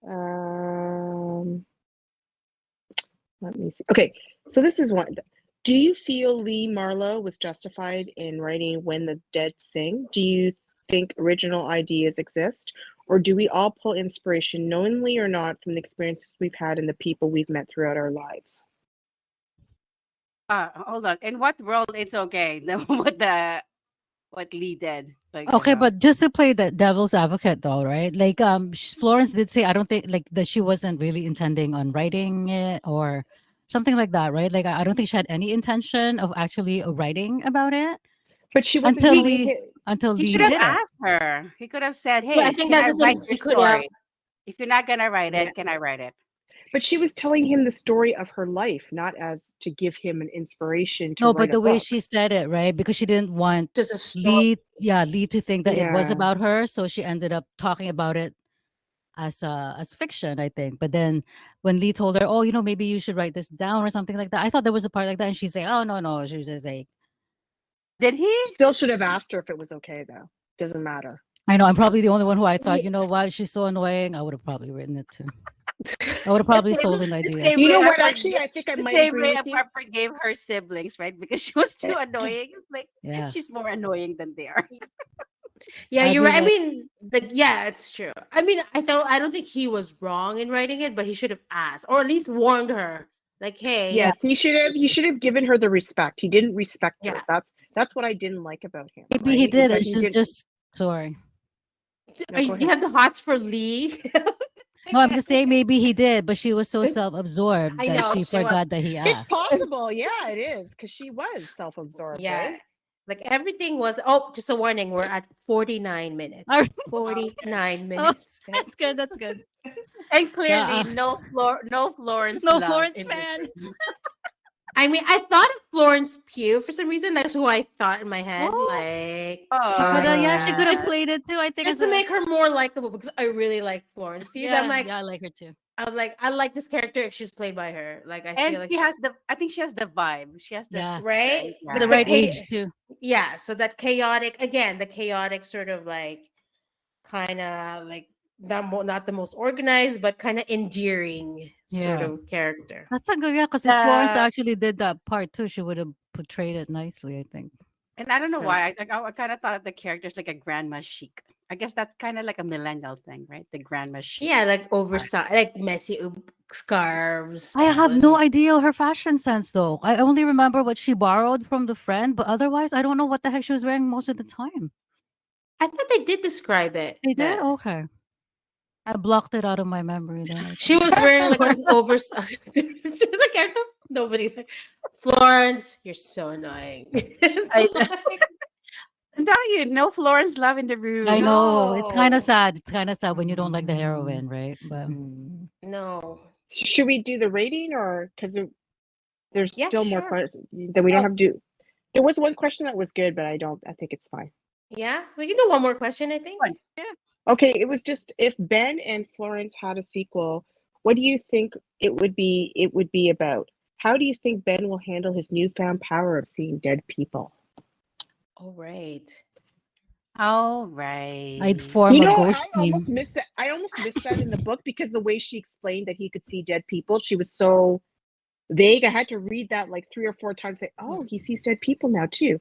Um, let me see. Okay, so this is one. Do you feel Lee Marlowe was justified in writing When the Dead Sing? Do you think original ideas exist? Or do we all pull inspiration, knowingly or not, from the experiences we've had and the people we've met throughout our lives? Hold on. In what world it's okay? What Lee did? Like, Okay, but just to play the devil's advocate, though, right? Like, Florence did say, I don't think like that she wasn't really intending on writing it or something like that, right? Like, I don't think she had any intention of actually writing about it But she wasn't until he telling Lee him. until he Lee could have did it. asked her. He could have said, But I "Hey, think can that's I the thing. write your He could have. story? If you're not gonna write Yeah. it, can I write it?" But she was telling him the story of her life, not as to give him an inspiration to No, write but a the way book. she said it, right? Because she didn't want Just a story. Lee to think that it was Yeah. about her, so she ended up talking about it as fiction, I think. But then when Lee told her, "Oh, maybe you should write this down or something like that," I thought there was a part like that, and she's like, "Oh, no, no," she was just like, Did he? Still should have asked her if it was okay, though. Doesn't matter. I know I'm probably the only one who I thought, Yeah. why she's so annoying. I would have probably written it too. I would have probably stolen the The idea. same You way know I what? Actually, forgave, I think I the might same agree way with you. I forgave her siblings, right? Because she was too annoying. It's like Yeah, she's more annoying than they are. Yeah, I'd you're be right. I like, mean, yeah, it's true. I mean, I don't think he was wrong in writing it, but he should have asked or at least warned her, like, hey, yeah, Yes, he should have given her the respect. He didn't respect her. yeah. That's what I didn't like about him, maybe he right? Is did. that It's he just didn't. just sorry. No, go Do you ahead. have the hots for Lee? No, I'm just saying maybe he did, but she was so self-absorbed I that know she she was. forgot that he It's asked. possible. Yeah, it is because she was self-absorbed, Yeah. right? Like everything was. Oh, just a warning. We're at 49 minutes. All right. 49 Oh, minutes. that's good. That's good. And So, clearly, no Florence no love Florence in this fan. movie. I mean, I thought of Florence Pugh for some reason. That's who I thought in my head. Oh, Like she could have. Yeah, she could have just Yeah. played it too. I think just as to a make her more likable because I really like Florence Pugh. yeah, yeah, I like her too. I like this character if she's played by her. Like I And feel like she has the. I think she has the vibe. She has the Yeah, right, right. the like Yeah. the right age too. yeah, so that chaotic, again, the chaotic sort of like kind of like not the most organized, but kind of endearing sort Yeah. of character. That's a good, yeah, because if Florence The actually did that part too, she would have portrayed it nicely, I think. And I don't know So why. I kind of thought of the characters like a grandma chic. I guess that's kind of like a millennial thing, right? The grandma chic. yeah, like Part. oversized, like messy I scarves. have no And idea her fashion sense though. I only remember what she borrowed from the friend, but otherwise I don't know what the heck she was wearing most of the time. I thought they did describe it They did? that Okay. I blocked it out of my memory then, I she think. was wearing like an oversized. Like, nobody. Florence, you're so annoying. I Like, and tell you, no Florence Love in the I room. know. It's kind of no, sad. It's kind of sad when you don't like the heroine, right? But no. Should we do the rating, or because there's Yeah, still more sure. questions that we don't Oh, have to do? There was one question that was good, but I don't. I think it's fine. yeah. We can do one more question, I think. Fun. yeah. Okay, it was just if Ben and Florence had a sequel, what do you think it would be? It would be about. How do you think Ben will handle his newfound power of seeing dead people? All right. All I'd right. form You a know, ghost team. I almost missed that in the book because the way she explained that he could see dead people, she was so vague. I had to read that like 3 or 4 times. Say, oh, he sees dead people now too.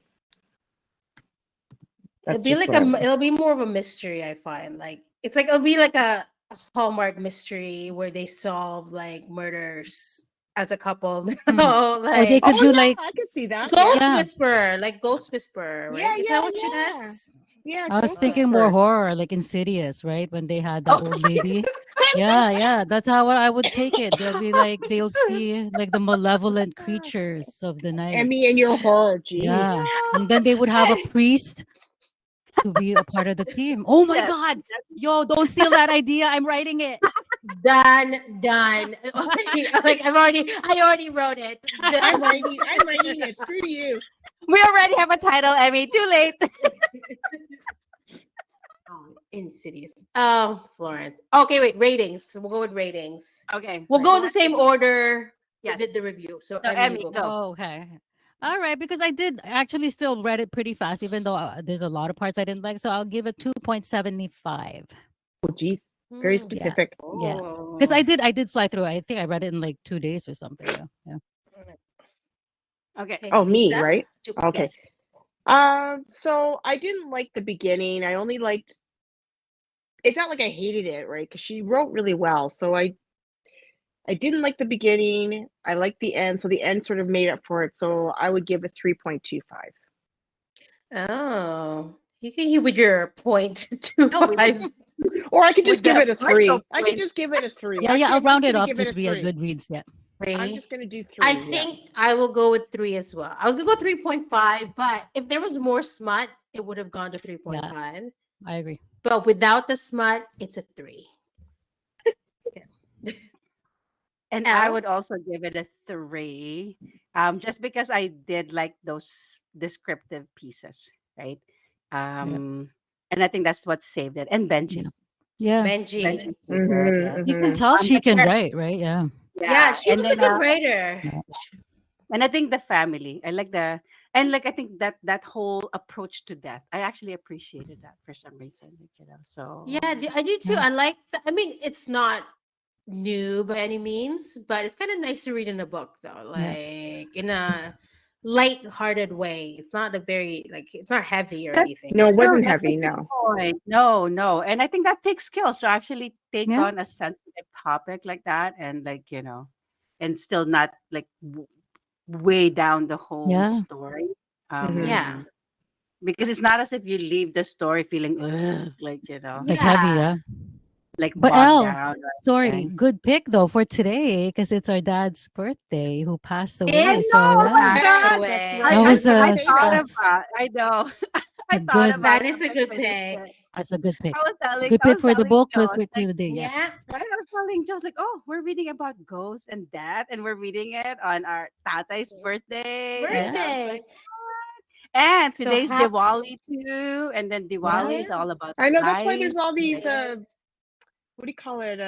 It'll That's be just like what I a. was. It'll be more of a mystery. I find like it's like it'll be like a Hallmark mystery where they solve like murders as a couple. Mm. No, Or they like could Oh do yeah, like, I could see that. Yeah, Ghost yeah, Whisperer, like Ghost Whisperer, yeah, right? Is that yeah, what she yeah, does? yeah. I was Ghost thinking Okay. more Whisperer. horror, like Insidious, right? When they had that Oh, old lady. Yeah, yeah, that's how I would take it. They'll be like, they'll see like the malevolent creatures of the night. Emmy and your horror, jeez. Yeah. And then they would have a priest to be a part of the team. Oh my Yes. God. Yo, don't steal that idea. I'm writing it. done, done. Like I already wrote it. I'm Done. writing. I'm writing it. Screw you. We already have a title, Emmy. Too late. Oh, Insidious. Oh, Florence. Okay, wait. Ratings. So we'll go with ratings. Okay. We'll Right. go Who in the wants to same go? order we Yes. did the review. So So Emmy, you Emmy, go go. first. Oh, okay. All right, because I did actually still read it pretty fast, even though there's a lot of parts I didn't like. So I'll give it 2.75. Oh, jeez. Very Hmm. Yeah. specific. Yeah. Because Oh. I did fly through. I think I read it in like 2 days or something. Yeah. Yeah. Okay. Okay, Oh, me, Lisa. right? Okay. Yes. So I didn't like the beginning. I only liked. It's not like I hated it, right? Because she wrote really well. So I didn't like the beginning. I liked the end. So the end sort of made up for it. So I would give it 3.25. Oh, you can hit with your point two No, we five. Or I could just with give the it a partial 3. I could point. just give it a 3. Yeah. Yeah. Actually, I'll I'm just round it going to off give to it a 3 at 3. Goodreads. Yeah. I'm Three. just going to do 3. I Yeah. think I will go with 3 as well. I was gonna go 3.5, but if there was more smut, it would have gone to Yeah. 3.5. I agree. But without the smut, it's a 3. Okay. And I L. would also give it a 3. Just because I did like those descriptive pieces, right? Yeah. And I think that's what saved it. And Yeah. Benji. Yeah. Benji. Benji's so good, Mm-hmm, yes. You can mm-hmm. tell she The can character, write, right? Yeah. Yeah, yeah. she was a good writer. Yeah. And I think the family. I like the and like I think that whole approach to death. I actually appreciated that for some reason, like, Yeah, so I do too. Yeah. I like. I mean, it's not new by any means, but it's kind of nice to read in a book, though. Yeah. Like in a light-hearted way. It's not a very like. It's not heavy or that's anything. No, it true. wasn't That's a heavy. good No. point. No, no. And I think that takes skills to actually take Yeah. on a sensitive topic like that and like, and still not like way down the whole Yeah. story. Mm-hmm. Yeah. Because it's not as if you leave the story feeling like, Like heavy. Yeah. Yeah. like But bogged Elle, down or sorry, anything. good pick though for today because it's our dad's birthday who passed I away. It's So know. Oh my yeah, passed gosh. Yes, that's away. that right. I was was going to I say thought that. of that. I know. a I thought good about That it is a when good when you pick. said. that's a good pick. I was telling Good I pick was for the telling book, good Josh pick like for the day. Yeah. Yeah. right. I was telling Josh like, oh, we're reading about ghosts and death, and we're reading it on our tatay's birthday, Yeah. and I was Birthday. like, what? And So today's happy. Diwali too, and then Yeah. Diwali Yeah. is all about I know that's why there's light. all these It is. what do you call it?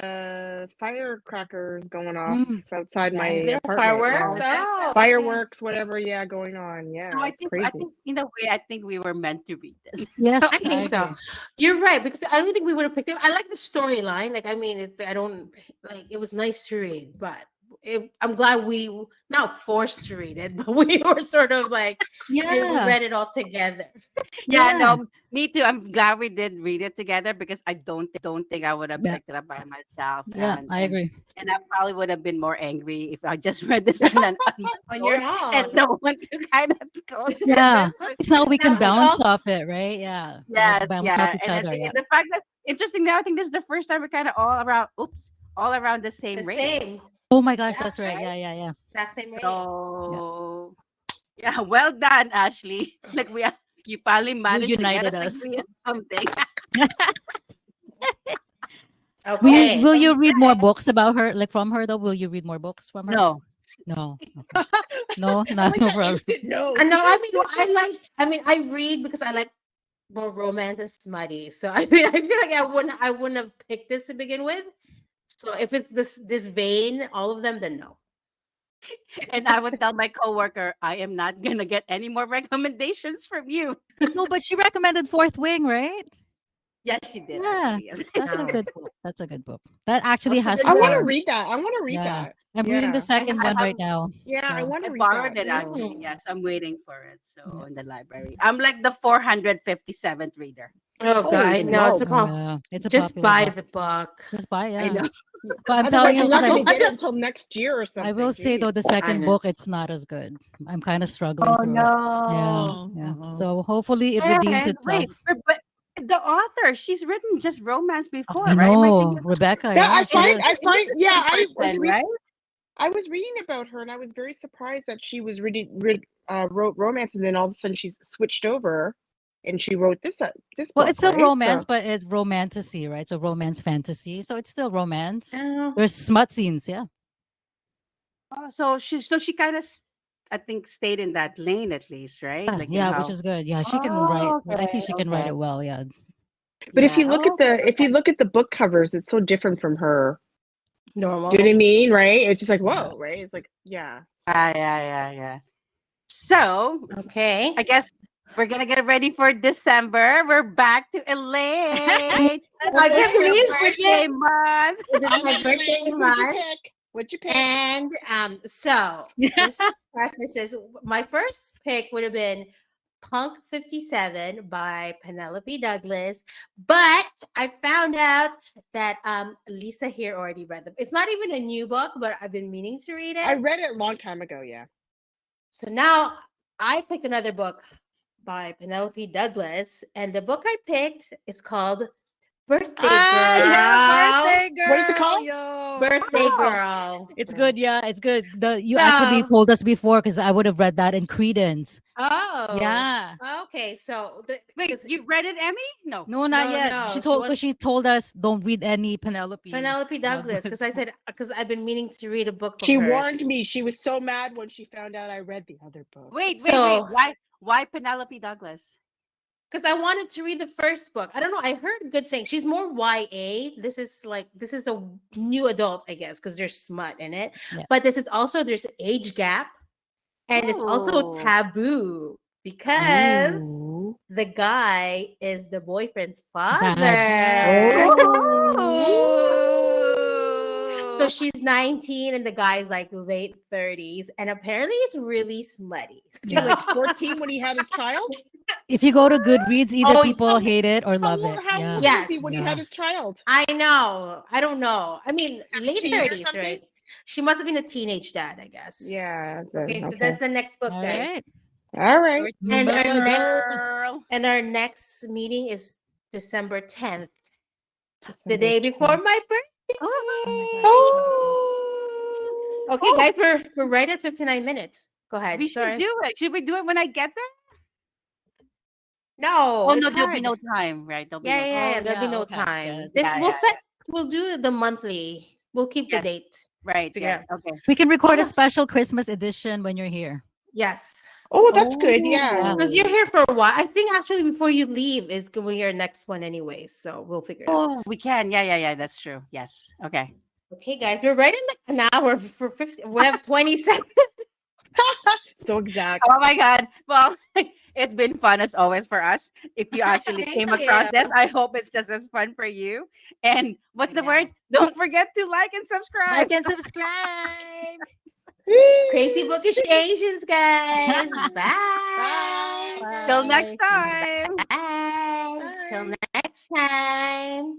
Firecrackers going off Mm. outside my Is there apartment. fireworks? Yeah. Oh, okay. Fireworks, whatever, yeah, going on. Yeah, So I it's think crazy. in a way I think we were meant to read this. Yes, I think so. agree. You're right because I don't think we would have picked it. I like the storyline. Like, I mean, I don't like. It was nice to read, but I'm glad we not forced to read it, but we were sort of like we Yeah, read it all together. Yeah, yeah, no, me too. I'm glad we did read it together because I don't think I would have yeah, picked it up by myself, yeah. I agree. and I probably would have been more angry if I just read this on my On your own and own. no one to kind of go through Yeah. this with. It's now we can Now we bounce all off it, right? Yeah. Like Yes, bounce off yeah, each and I other. think Yeah. the fact that interesting now, I think this is the first time we're kind of all around the the same rating, same. Oh my gosh, Yeah, that's right. right? Yeah, yeah, yeah. that same rating. Yeah. So yeah, well done, Ashley. Like you finally You managed to get united us us. agree on something. Okay. Will you read more books about her, like from her though? Will you read more books from her? No. No. Okay. No, I not like no that problem. instant no. I know. I mean, I read because I like more romance and smutty. So I mean, I feel like I wouldn't have picked this to begin with. So if it's this vein, all of them, then no. And I would tell my coworker, I am not gonna get any more recommendations from you. No, but she recommended Fourth Wing, right? Yes, she did Yeah. actually. Yes. That's a No. good book. That's a good book. That actually What's the has good I want name? to read that. I want to read yeah. that. I'm reading the Yeah. second I one have right now. Yeah, I So want I to read that. borrowed it Mm. actually. Yes, I'm waiting for it. So yeah. in the library, I'm like the 457th reader. Oh God, Holy I know it's a Oh smokes. yeah. It's a just popular buy book. the book. Just buy, I yeah. know. But I'm telling Otherwise, you, you're because not going to get it until next year or I will something. say though, Jeez. the I second know. book, it's not as good. I'm kind of struggling Oh through it. Yeah, no. yeah. So hopefully it redeems And itself. wait, but the author, she's written just romance before, I right? Am I know, thinking Rebecca. That Yeah, she is. it was the yeah, same person, right? I was reading about her and I was very surprised that she was wrote romance and then all of a sudden she's switched over and she wrote this Well, book, it's still right? romance, So but it's romantasy, right? So romance fantasy. So it's still romance. Oh, There's smut scenes, yeah. Oh, so she kind of, I think, stayed in that lane at least, right? Yeah, Like yeah, which is good. Yeah, she can write. Oh, I think okay, she can write okay. it well. Yeah. but if Yeah. you look at Oh, okay, okay. the book covers, it's so different from her. Do you know what I normal. mean? Right? It's just like, Yeah. whoa, right? It's like, yeah. Yeah. So Okay. I guess we're gonna get ready for December. We're back to Elaine. I It's can't your believe birthday month. this is my And birthday Elaine, month. What'd you pick? And so this prefaces my first pick would have been Punk 57 by Penelope Douglas, but I found out that Lisa here already read them. It's not even a new book, but I've been meaning to read I it. read it a long time ago, yeah. So now I picked another book by Penelope Douglas, and the book I picked is called Birthday yeah, Girl. birthday girl. What is it called? Yo. Birthday Oh, Girl. It's good. Yeah, it's good. You actually So, told us before because I would have read that in Credence. oh, Yeah. okay. So, wait, because you've read it, Emmy? No. No, not yet. no, She she told was because she told us don't read any Penelope. Penelope Douglas. Because I Douglas. said, because I've been meaning to read a book of She hers. warned me. She was so mad when she found out I read the other book. Wait. So- Why Penelope Douglas? Because I wanted to read the first book. I don't know. I heard good things. She's more YA. This is a new adult, I guess, because there's smut in it. Yeah. But there's age gap, and it's also Oh. taboo because Ooh. the guy is the boyfriend's father. Bad. So she's 19 and the guy's like late 30s, and apparently it's really smutty. Yeah. Like 14 when he had his child? If you go to Goodreads, either Oh, people hate it or love it. How Yeah. old Yeah. was he when he Yeah. had his child? I know. I don't know. I mean, late 17 or 30s, something? right? She must have been a teenage dad, I guess. Yeah. Okay, so that's the next book, All guys. right. All right. And Girl. our next meeting is December 10th, the day before my birthday. Oh. Okay, guys, we're right at 59 minutes. Go ahead. We should Sorry. do it. Should we do it when I get there? No. Oh it's no, there'll be hard. no time, right? There'll be Yeah, no yeah, time. yeah. There'll be yeah, no okay. time. Yeah, This yeah, we'll yeah, set. We'll do the monthly. We'll keep the Yes. date. Right. Figure Yeah. out. Okay. We can record a Okay. special Christmas edition when you're here. Yes. Oh, that's good. Yeah. Yeah. Because you're here for a while. I think actually before you leave is going to be your next one anyways. So we'll figure it Oh, out. we can. Yeah. That's true. Yes. Okay. Okay, guys, we're right in like an hour for 50. We have 20 seconds. So exact. Oh my God. Well, it's been fun as always for us. If you actually Thank came across this, you. I hope it's just as fun for you. And what's the Yeah. word? Don't forget to like and subscribe. Like and subscribe. Crazy Bookish Asians, guys. Bye. Bye. Till next Bye. time. Bye. Till Bye. next time.